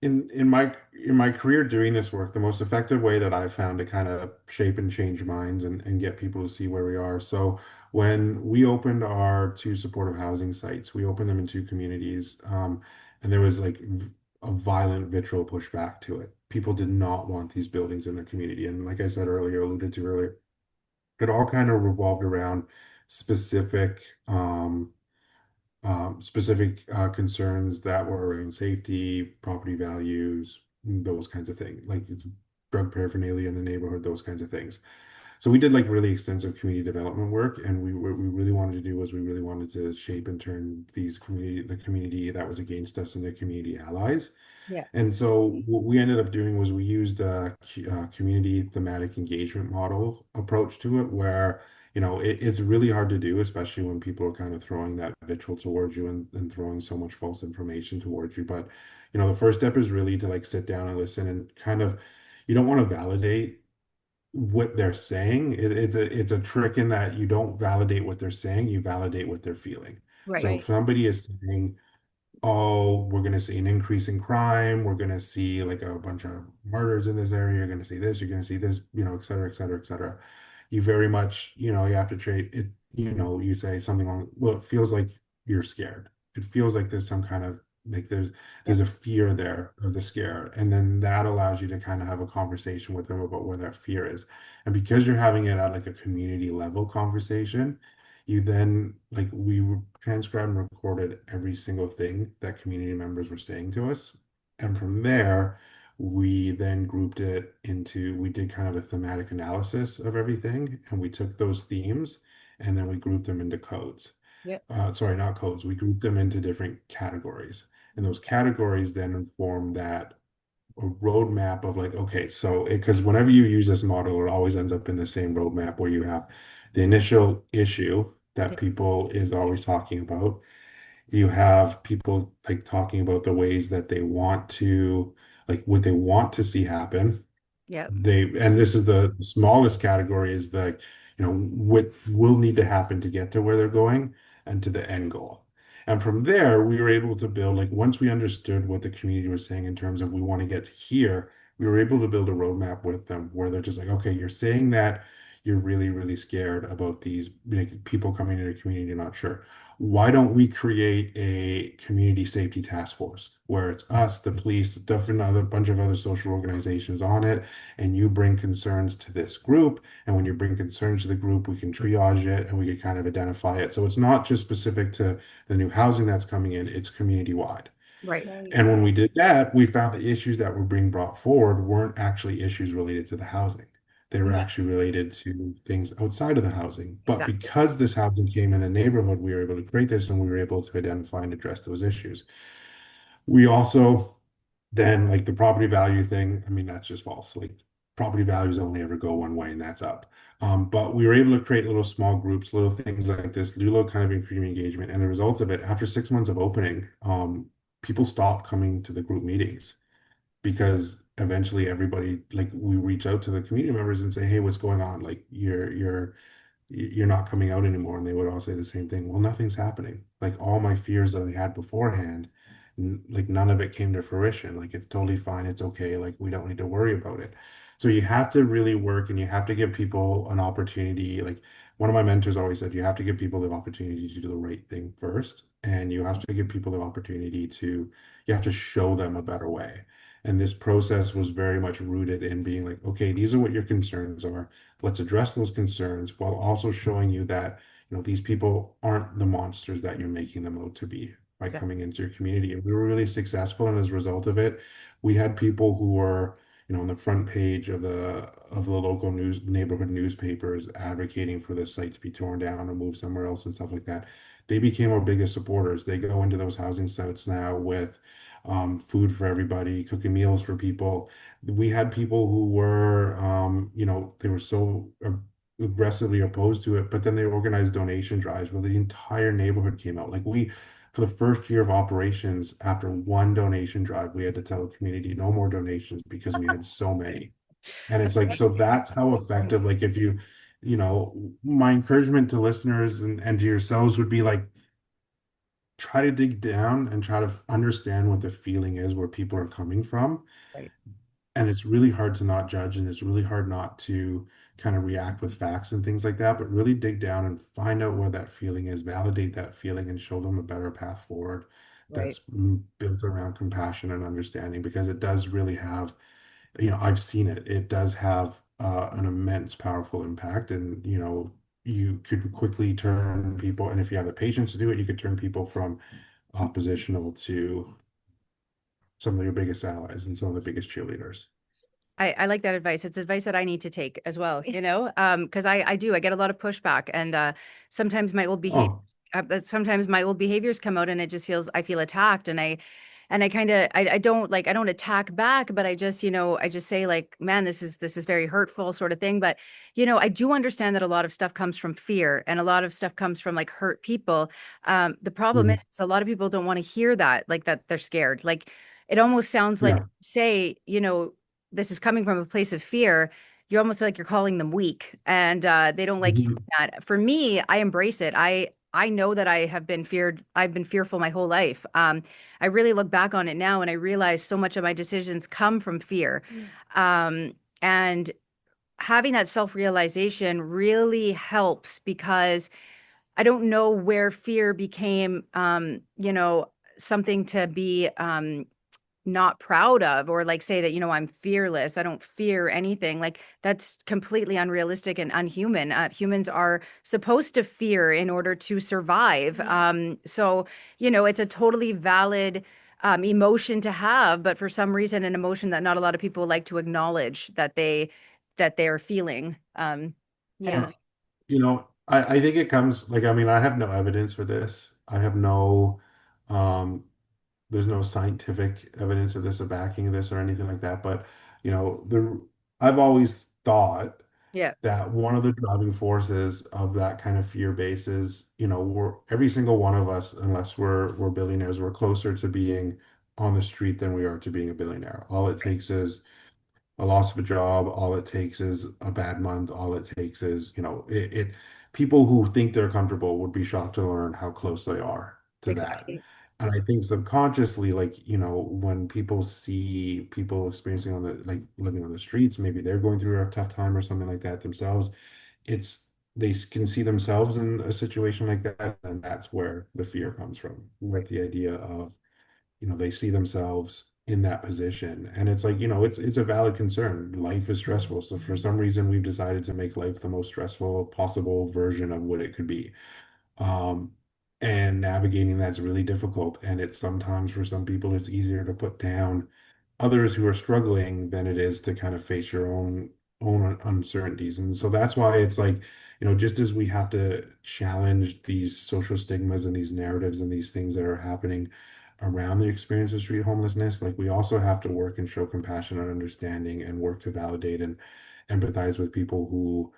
in my career doing this work, the most effective way that I've found to kind of shape and change minds and get people to see where we are. So when we opened our 2 supportive housing sites, we opened them in 2 communities, and there was like a violent vitriol pushback to it. People did not want these buildings in the community, and like I said earlier, alluded to earlier, it all kind of revolved around specific concerns that were around safety, property values, those kinds of things, like drug paraphernalia in the neighborhood, those kinds of things. So we did like really extensive community development work, and what we really wanted to do was we really wanted to shape and turn the community that was against us into community allies. yeah, And so what we ended up doing was we used a community thematic engagement model approach to it, where, it's really hard to do, especially when people are kind of throwing that vitriol towards you and throwing so much false information towards you. But, the first step is really to like sit down and listen and kind of, you don't want to validate what they're saying. It's a trick in that you don't validate what they're saying, you validate what they're feeling. right. So if Right. somebody is saying, oh, we're going to see an increase in crime. We're going to see like a bunch of murders in this area. You're going to see this. You're going to see this, et cetera, et cetera, et cetera. You very much, you have to trade it. You say something along, well, it feels like you're scared. It feels like there's some kind of like there's Yep. a fear there of the scare. And then that allows you to kind of have a conversation with them about where that fear is. And because you're having it at like a community level conversation, you then like transcribed and recorded every single thing that community members were saying to us. And from there, we then grouped it into, we did kind of a thematic analysis of everything. And we took those themes and then we group them into codes. Yep. Sorry, not codes. We group them into different categories. And those categories then inform that a roadmap of like, okay, so because whenever you use this model, it always ends up in the same roadmap where you have the initial issue that Yep. people is always talking about. You have people like talking about the ways that they want to, like what they want to see happen. Yep. They, and this is the smallest category is the, what will need to happen to get to where they're going and to the end goal. And from there, we were able to build, like, once we understood what the community was saying in terms of we want to get to here, we were able to build a roadmap with them where they're just like, okay, you're saying that you're really, really scared about these, people coming into the community, you're not sure. Why don't we create a community safety task force where it's us, the police, different other bunch of other social organizations on it, and you bring concerns to this group. And when you bring concerns to the group, we can triage it and we can kind of identify it. So it's not just specific to the new housing that's coming in, it's community wide. Right. Right. And when we did that, we found the issues that were being brought forward weren't actually issues related to the housing. They were Yeah. actually related to things outside of the housing. But Exactly. because this housing came in the neighborhood, we were able to create this and we were able to identify and address those issues. We also then, like, the property value thing, I mean, that's just false. Like, property values only ever go one way, and that's up. But we were able to create little small groups, little things like this, do little kind of increasing engagement. And the result of it, after 6 months of opening, people stopped coming to the group meetings because eventually everybody, like, we reach out to the community members and say, hey, what's going on? Like, you're not coming out anymore. And they would all say the same thing. Well, nothing's happening. Like, all my fears that I had beforehand, like, none of it came to fruition. Like, it's totally fine. It's okay. Like, we don't need to worry about it. So you have to really work and you have to give people an opportunity. Like, one of my mentors always said, you have to give people the opportunity to do the right thing first. And you have to give people the opportunity to, you have to show them a better way. And this process was very much rooted in being like, okay, these are what your concerns are. Let's address those concerns while also showing you that, these people aren't the monsters that you're making them out to be by Exactly. coming into your community. And we were really successful. And as a result of it, we had people who were, on the front page of the local neighborhood newspapers advocating for this site to be torn down or moved somewhere else and stuff like that. They became our biggest supporters. They go into those housing sites now with food for everybody, cooking meals for people. We had people who were, they were so aggressively opposed to it, but then they organized donation drives where the entire neighborhood came out. Like, for the first year of operations, after one donation drive, we had to tell the community no more donations because we had so many. And it's like, so that's how effective, like, if you, my encouragement to listeners and to yourselves would be like, try to dig down and try to understand what the feeling is where people are coming from. Right. And it's really hard to not judge and it's really hard not to kind of react with facts and things like that, but really dig down and find out where that feeling is, validate that feeling and show them a better path forward Right. that's built around compassion and understanding because it does really have, I've seen it. It does have an immense powerful impact and, you could quickly turn people, and if you have the patience to do it, you could turn people from oppositional to some of your biggest allies and some of the biggest cheerleaders. I like that advice. It's advice that I need to take as well, because I get a lot of pushback and sometimes my old behavior Oh, sometimes my old behaviors come out and it just feels I feel attacked and I kind of I don't like I don't attack back, but I just, I just say like, man, this is very hurtful sort of thing. But, I do understand that a lot of stuff comes from fear and a lot of stuff comes from like hurt people. The problem mhm. is a lot of people don't want to hear that, like that they're scared. Like it almost sounds like Yeah. say, this is coming from a place of fear, you're almost like you're calling them weak, and they don't like Mhm. hearing that. For me, I embrace it. I know that I've been fearful my whole life. I really look back on it now and I realize so much of my decisions come from fear. And having that self-realization really helps because I don't know where fear became, something to be not proud of or like say that I'm fearless, I don't fear anything. Like that's completely unrealistic and unhuman. Humans are supposed to fear in order to survive. So it's a totally valid emotion to have, but for some reason an emotion that not a lot of people like to acknowledge that they are feeling. I don't Yeah. know. You know, I think it comes like, I mean, I have no evidence for this. I have no, um, there's no scientific evidence of this or backing of this or anything like that. But, you know, I've always thought Yeah, that one of the driving forces of that kind of fear base is, you know, every single one of us, unless we're billionaires, we're closer to being on the street than we are to being a billionaire. All it takes is a loss of a job. All it takes is a bad month. All it takes is, you know, people who think they're comfortable would be shocked to learn how close they are to that. exactly. And I think subconsciously, like, you know, when people see people experiencing on the, like living on the streets, maybe they're going through a tough time or something like that themselves, it's, can see themselves in a situation like that. And that's where the fear comes from, Right. with the idea of, you know, they see themselves in that position. And it's like, you know, it's a valid concern. Life is stressful. So for some reason, we've decided to make life the most stressful possible version of what it could be. Um, and navigating that's really difficult. And it's sometimes for some people, it's easier to put down others who are struggling than it is to kind of face your own uncertainties. And so that's why it's like, you know, just as we have to challenge these social stigmas and these narratives and these things that are happening around the experience of street homelessness, like we also have to work and show compassion and understanding and work to validate and empathize with people who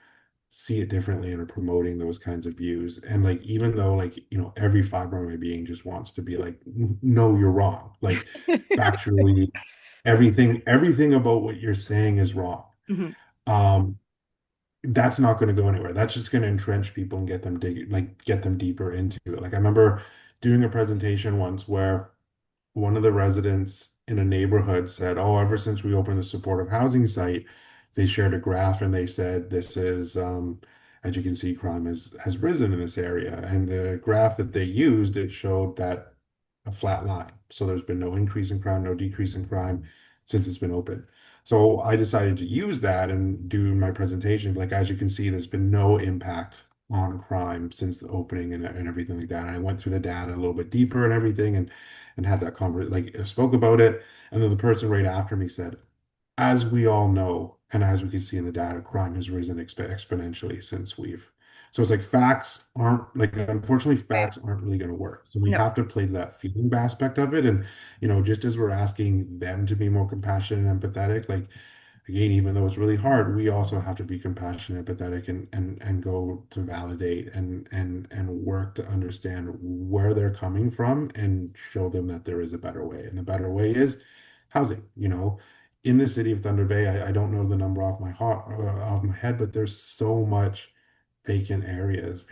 see it differently and are promoting those kinds of views. And like, even though, like, you know, every fiber of my being just wants to be like, No, you're wrong. Like, factually, everything about what you're saying is wrong. Mhm. Um, that's not going to go anywhere. That's just going to entrench people and get them deeper into it. Like, I remember doing a presentation once where one of the residents in a neighborhood said, "Oh, ever since we opened the supportive housing site, they shared a graph and they said this is, as you can see, crime has risen in this area." And the graph that they used, it showed that a flat line. So there's been no increase in crime, no decrease in crime since it's been open. So I decided to use that and do my presentation. Like, as you can see, there's been no impact on crime since the opening and everything like that. And I went through the data a little bit deeper and everything and had that conversation, like spoke about it. And then the person right after me said, as we all know, and as we can see in the data, crime has risen exponentially since we've. So it's like facts aren't like, unfortunately, Right. facts aren't really going to work. So we No. have to play to that feeling aspect of it. And, you know, just as we're asking them to be more compassionate and empathetic, like, again, even though it's really hard, we also have to be compassionate, empathetic, and go to validate and work to understand where they're coming from and show them that there is a better way. And the better way is housing. You know, in the city of Thunder Bay, I don't know the number off my head, but there's so much vacant areas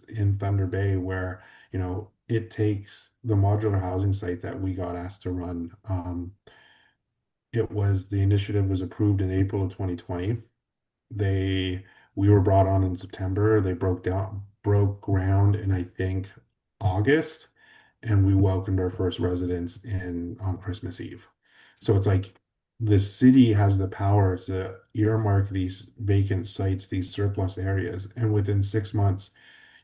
in Thunder Bay where, you know, it takes the modular housing site that we got asked to run. The initiative was approved in April of 2020. They We were brought on in September. They broke ground in, I think, August, and we welcomed our first residents in on Christmas Eve. So it's like the city has the power to earmark these vacant sites, these surplus areas, and within 6 months,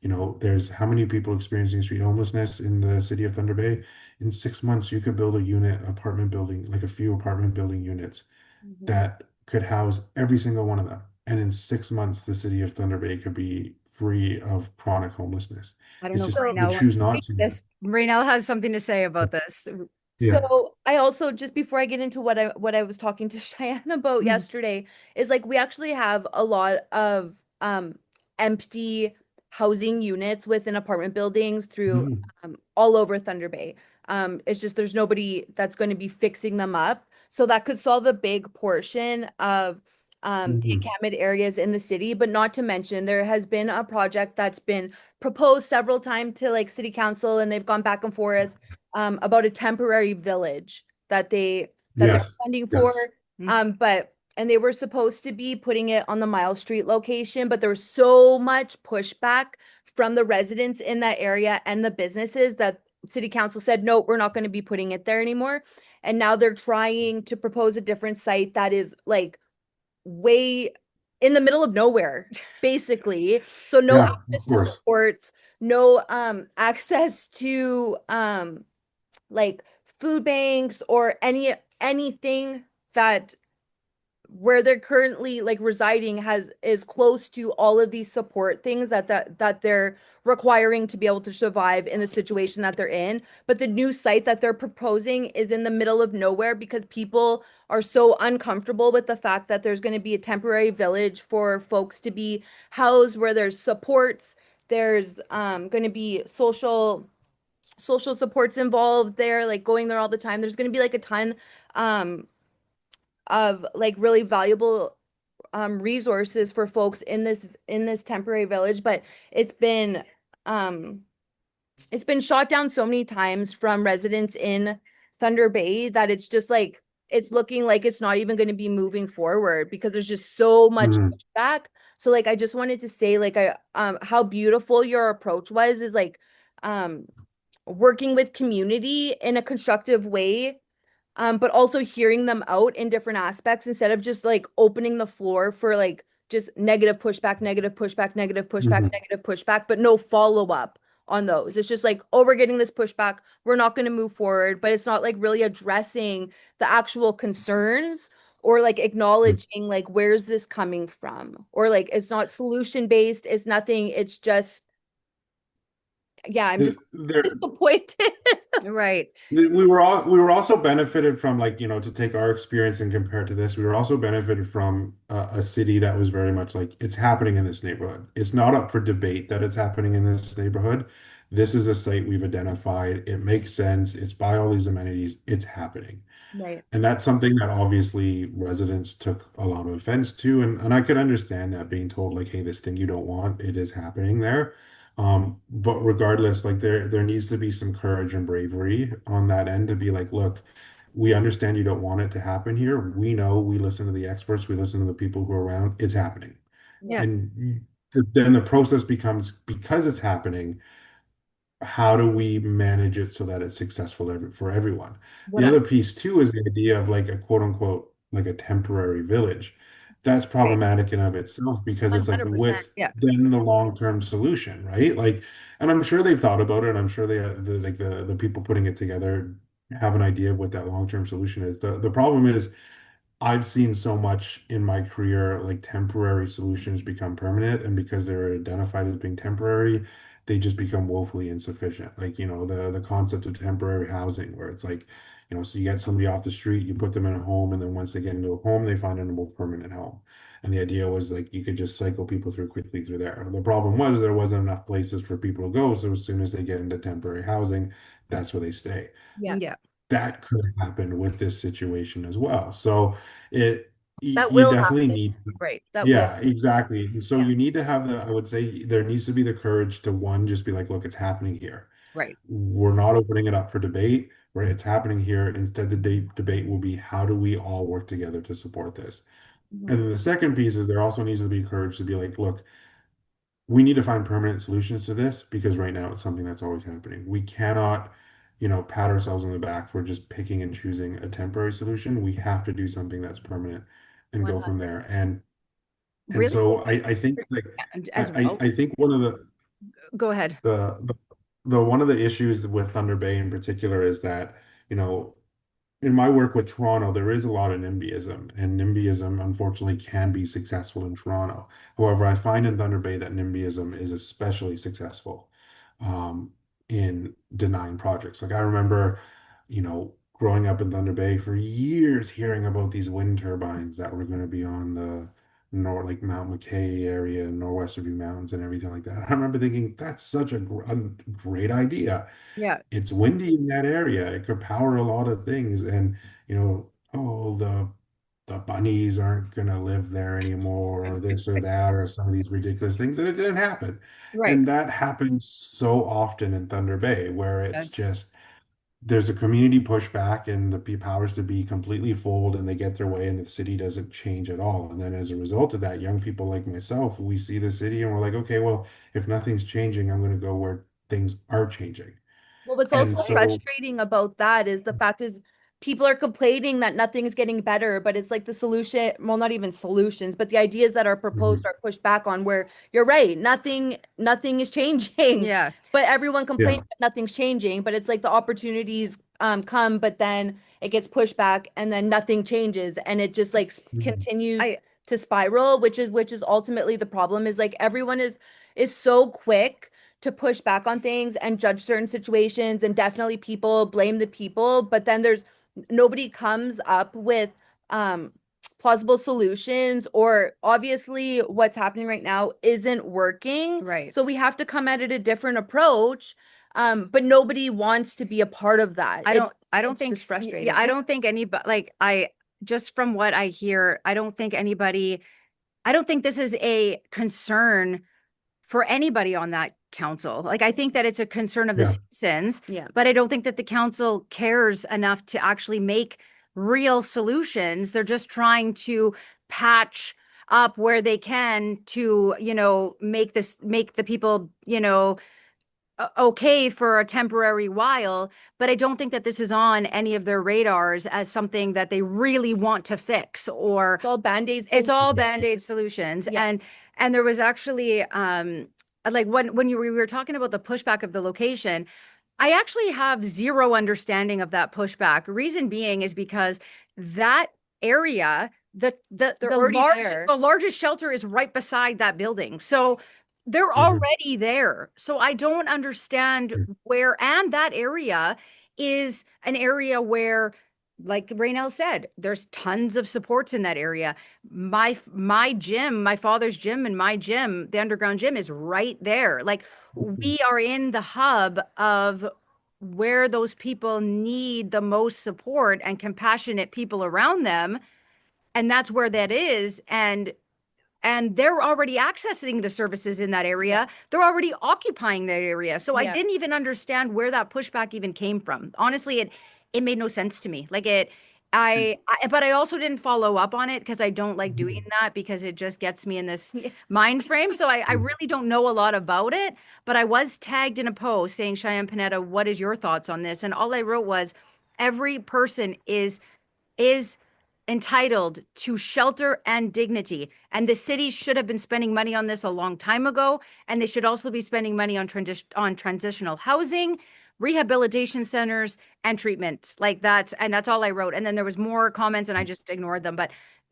you know, there's how many people experiencing street homelessness in the city of Thunder Bay? In 6 months, you could build apartment building, like a few apartment building units Mhm. that could house every single one of them. And in 6 months, the city of Thunder Bay could be free of chronic homelessness. I don't It's know if just So we Raynell wants choose to not speak to to. this. Raynell has something to say about this. Yeah. So I also, just before I get into what I was talking to Cheyenne about Mhm. yesterday, is like we actually have a lot of empty housing units within apartment buildings through Mhm. all over Thunder Bay. It's just there's nobody that's going to be fixing them up. So that could solve a big portion of the Mhm. encampment areas in the city, but not to mention there has been a project that's been proposed several times to like city council and they've gone back and forth about a temporary village that they're Yes. funding for. Yes. But and they were supposed to be putting it on the Mile Street location, but there was so much pushback from the residents in that area and the businesses that city council said, no, we're not going to be putting it there anymore. And now they're trying to propose a different site that is like way in the middle of nowhere, basically. So no Yeah, of access to course. supports, no access to like food banks or anything that where they're currently like residing has is close to all of these support things that they're requiring to be able to survive in the situation that they're in. But the new site that they're proposing is in the middle of nowhere because people are so uncomfortable with the fact that there's going to be a temporary village for folks to be housed where there's supports, there's going to be social supports involved there, like going there all the time. There's going to be like a ton um of like really valuable resources for folks in this temporary village, but it's been um it's been shot down so many times from residents in Thunder Bay that it's just like it's looking like it's not even going to be moving forward because there's just so much Mhm. pushback. So like I just wanted to say like I how beautiful your approach was is like um working with community in a constructive way, but also hearing them out in different aspects instead of just like opening the floor for like just negative pushback, negative pushback, negative pushback, Mhm. negative pushback, but no follow up on those. It's just like, oh, we're getting this pushback. We're not going to move forward, but it's not like really addressing the actual concerns or like acknowledging like where's this coming from or like it's not solution based. It's nothing. It's just, yeah, I'm just There, disappointed. Right. we were also benefited from, like, to take our experience and compare to this, we were also benefited from a city that was very much like it's happening in this neighborhood. It's not up for debate that it's happening in this neighborhood. This is a site we've identified. It makes sense. It's by all these amenities. It's happening. Right. And that's something that obviously residents took a lot of offense to. And I could understand that, being told like, hey, this thing you don't want, it is happening there. But regardless, like there needs to be some courage and bravery on that end to be like, look, we understand you don't want it to happen here. We know, we listen to the experts, we listen to the people who are around, it's happening. Yeah. Yeah. And then the process becomes, because it's happening, how do we manage it so that it's successful for everyone? What The I, other piece too is the idea of like a quote unquote like a temporary village. That's Right. problematic in of itself because it's like 100%. what's Yeah. then the long-term solution, right? Like, and I'm sure they've thought about it, and I'm sure the people putting it together have an idea of what that long-term solution is. The problem is I've seen so much in my career, like temporary solutions become permanent, and because they're identified as being temporary, they just become woefully insufficient. Like, the concept of temporary housing, where it's like, so you get somebody off the street, you put them in a home, and then once they get into a home, they find a more permanent home. And the idea was like you could just cycle people through quickly through there. The problem was there wasn't enough places for people to go, so as soon as they get into temporary housing, that's where they stay. yeah, Yeah. That could happen with this situation as well. So that you will definitely happen. need, Right. That will. yeah, exactly. And so Yeah. you need to have I would say there needs to be the courage to, one, just be like, look, it's happening here. Right. We're not opening it up for debate, where it's happening here. Instead, the debate will be how do we all work together to support this? Mhm. And then the second piece is there also needs to be courage to be like, look, we need to find permanent solutions to this because right now it's something that's always happening. We cannot, pat ourselves on the back for just picking and choosing a temporary solution. We have to do something that's permanent and go from 100. there. And Really? so I think like And I, as I well. I think one of Go ahead. the one of the issues with Thunder Bay in particular is that, you know, in my work with Toronto, there is a lot of NIMBYism, and NIMBYism unfortunately can be successful in Toronto. However, I find in Thunder Bay that NIMBYism is especially successful um, in denying projects. Like I remember, growing up in Thunder Bay for years, hearing about these wind turbines that were going to be on the like Mount McKay area, Northwest Review Mountains, and everything like that. I remember thinking that's such a great idea. Yeah. It's windy in that area. It could power a lot of things. And, oh, the bunnies aren't gonna live there anymore, or this or that, or some of these ridiculous things. And it didn't happen. Right. And that happens so often in Thunder Bay, where it's Yes. just there's a community pushback and the powers to be completely fold and they get their way and the city doesn't change at all. And then as a result of that, young people like myself, we see the city and we're like, okay, well, if nothing's changing, I'm going to go where things are changing. Well, what's And also Right. so, frustrating about that is the fact is people are complaining that nothing's getting better, but it's like the solution, well, not even solutions, but the ideas that are proposed Mhm. are pushed back on, where you're right, nothing is changing. Yeah. But everyone complains Yeah. that nothing's changing, but it's like the opportunities come, but then it gets pushed back and then nothing changes and it just like Mhm. continues I to spiral, which is ultimately the problem, is like everyone is so quick to push back on things and judge certain situations, and definitely people blame the people, but then there's nobody comes up with um plausible solutions, or obviously what's happening right now isn't working, right. so we have to come at it a different approach, but nobody wants to be a part of that. I don't It's think just yeah, I frustrating. don't think anybody like I just from what I hear, I don't think this is a concern for anybody on that council. Like, I think that it's a concern of the Yeah. citizens, Yeah. but I don't think that the council cares enough to actually make real solutions. They're just trying to patch up where they can to, make the people, okay for a temporary while, but I don't think that this is on any of their radars as something that they really want to fix, or It's all band-aid it's solutions. all band-aid solutions. Yeah. And there was actually like when we were talking about the pushback of the location, I actually have zero understanding of that pushback. Reason being is because that area, They're already there. the largest shelter is right beside that building. So they're Mhm. already there. So I don't understand where, and that area is an area where, like Raynell said, there's tons of supports in that area. My gym, my father's gym, and my gym, the underground gym, is right there. Like, Mhm. we are in the hub of where those people need the most support and compassionate people around them, and that's where that is. And they're already accessing the services in that Yeah. area. They're already occupying that area. So I Yeah. didn't even understand where that pushback even came from. Honestly, it made no sense to me. Like, but I also didn't follow up on it because I don't like doing Mhm. that, because it just gets me in this mind frame. So I Mhm. really don't know a lot about it, but I was tagged in a post saying, Cheyenne Panetta, what is your thoughts on this? And all I wrote was, every person is entitled to shelter and dignity. And the city should have been spending money on this a long time ago. And they should also be spending money on transitional housing, rehabilitation centers, and treatments. And that's all I wrote. And then there was more comments and I just ignored them. But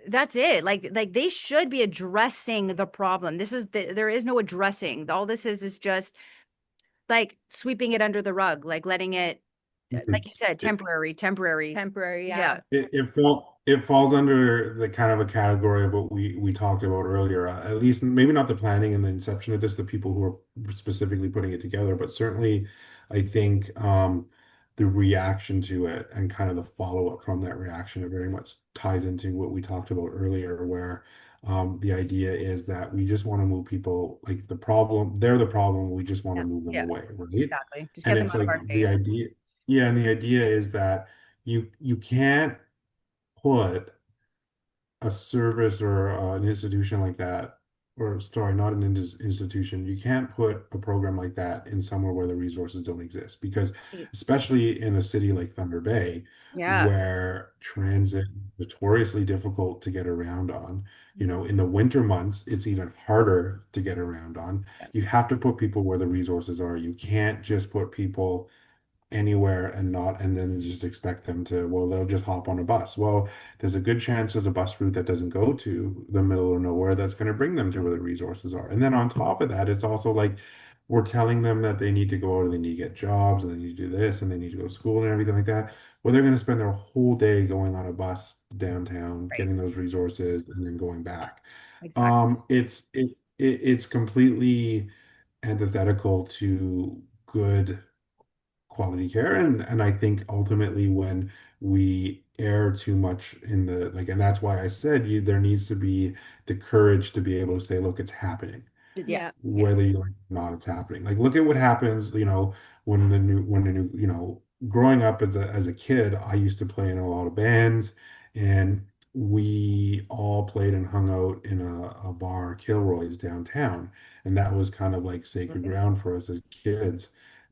that's it. Like they should be addressing the problem. There is no addressing. All this is just like sweeping it under the rug, like letting it, like Mhm. you said, temporary. Temporary, yeah. Yeah. It falls under the kind of a category of what we talked about earlier. At least maybe not the planning and the inception of this, the people who are specifically putting it together, but certainly I think the reaction to it and kind of the follow-up from that reaction, it very much ties into what we talked about earlier, where the idea is that we just want to move people, like they're the problem, we just want Yeah. to move them Yeah. away, right? Exactly. Just And get them it's out of like our the face. idea, yeah, and the idea is that you can't put a service or an institution like that, or sorry, not an institution, you can't put a program like that in somewhere where the resources don't exist. Because especially in a city like Thunder Bay, Yeah. where transit is notoriously difficult to get around on, in the winter months, it's even harder to get around on. You have to put people where the resources are. You can't just put people anywhere and then just expect them to, well, they'll just hop on a bus. Well, there's a good chance there's a bus route that doesn't go to the middle of nowhere that's going to bring them to where the resources are. And then on top of that, it's also like we're telling them that they need to go out and they need to get jobs and they need to do this and they need to go to school and everything like that. Well, they're going to spend their whole day going on a bus downtown, Right. getting those resources and then going back. Exactly. It's completely antithetical to good quality care, and I think ultimately when we err too much in the like, and that's why I said there needs to be the courage to be able to say, look, it's happening, Yeah. Yeah. Yeah. whether you like it or not, it's happening. Like, look at what happens, when the new growing up as a kid, I used to play in a lot of bands, and we all played and hung out in a bar, Kilroy's downtown, and that was kind of like sacred Nice. ground for us as kids.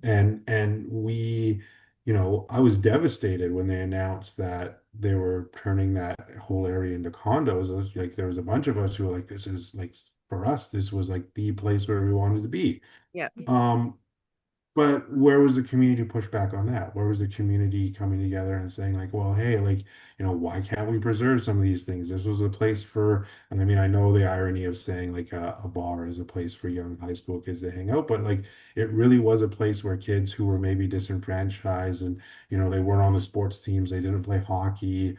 And we I was devastated when they announced that they were turning that whole area into condos. I was like, there was a bunch of us who were like, this is like, for us, this was like the place where we wanted to be. Yeah. Um, but where was the community push back on that? Where was the community coming together and saying like, well, hey, like, why can't we preserve some of these things? This was a place for, and I mean, I know the irony of saying like a bar is a place for young high school kids to hang out, but like it really was a place where kids who were maybe disenfranchised and, they weren't on the sports teams, they didn't play hockey,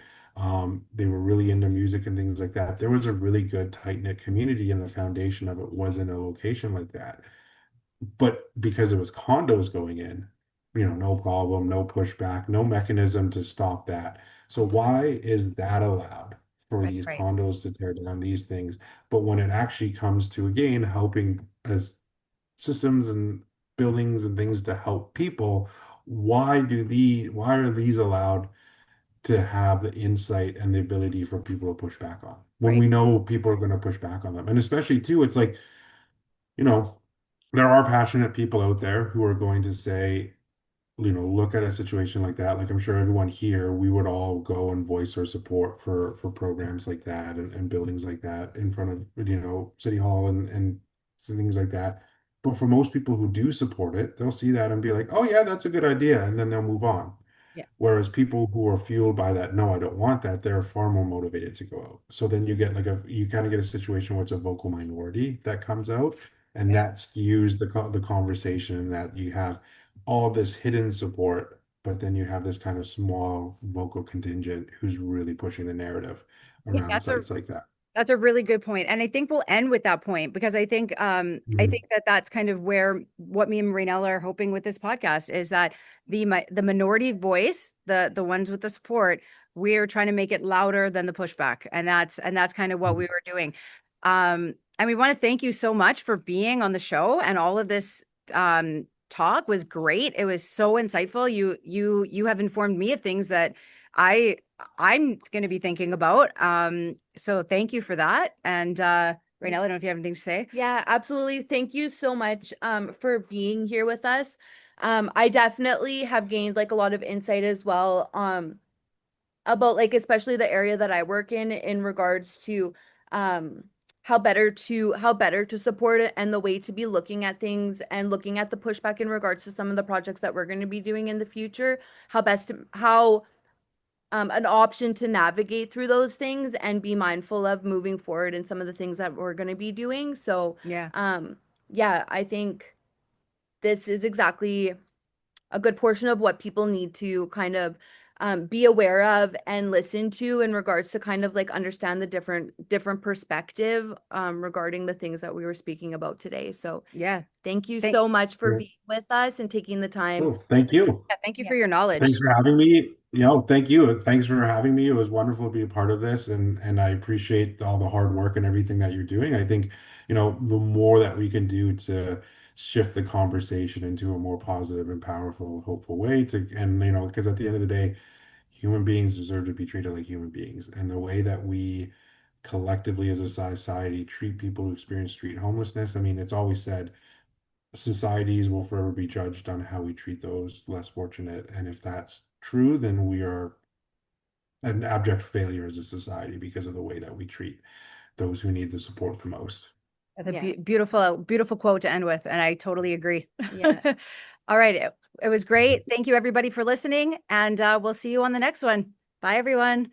they were really into music and things like that. There was a really good tight-knit community, and the foundation of it was in a location like that. But because it was condos going in, no problem, no pushback, no mechanism to stop that. So why is that allowed for Right. these Right. condos to tear down these things? But when it actually comes to, again, helping as systems and buildings and things to help people, why are these allowed to have the insight and the ability for people to push back on when Right. we know people are going to push back on them? And especially too, it's like, you know, there are passionate people out there who are going to say, look at a situation like that. Like I'm sure everyone here, we would all go and voice our support for programs like that and buildings like that in front of, City Hall and things like that. But for most people who do support it, they'll see that and be like, oh yeah, that's a good idea. And then they'll move on. Yeah. Whereas people who are fueled by that, no, I don't want that, they're far more motivated to go out. So then you get you kind of get a situation where it's a vocal minority that comes out, and Yeah. that skews the conversation, that you have all this hidden support, but then you have this kind of small vocal contingent who's really pushing the narrative Yeah, around sites like that. that's a really good point. And I think we'll end with that point because I Mhm. think that that's kind of where what me and Rainella are hoping with this podcast is that the minority voice, the ones with the support, we're trying to make it louder than the pushback. And that's kind of what we were doing. And we want to thank you so much for being on the show, and all of this talk was great. It was so insightful. You have informed me of things that I I'm going to be thinking about. So thank you for that. And Raynell, I don't know if you have anything to say. Yeah, absolutely. Thank you so much for being here with us. I definitely have gained like a lot of insight as well about like especially the area that I work in regards to um how better to support it, and the way to be looking at things and looking at the pushback in regards to some of the projects that we're going to be doing in the future, how an option to navigate through those things and be mindful of moving forward in some of the things that we're going to be doing. So, Yeah. yeah, I think this is exactly a good portion of what people need to kind of be aware of and listen to in regards to kind of like understand the different perspective regarding the things that we were speaking about today. So, Yeah. thank you Thank so much for Yeah. being with us and taking the time. Cool. Thank you. yeah, thank you Yeah. for your Thanks knowledge. for having me. Thank you. Thanks for having me. It was wonderful to be a part of this, and I appreciate all the hard work and everything that you're doing. I think, the more that we can do to shift the conversation into a more positive and powerful, hopeful way and because at the end of the day, human beings deserve to be treated like human beings. And the way that we collectively as a society treat people who experience street homelessness, I mean, it's always said societies will forever be judged on how we treat those less fortunate. And if that's true, then we are an abject failure as a society because of the way that we treat those who need the support the most. That's a Yeah. beautiful, beautiful quote to end with, and I totally agree. Yeah. All right. It was great. Thank you, everybody, for listening, and we'll see you on the next one. Bye, everyone.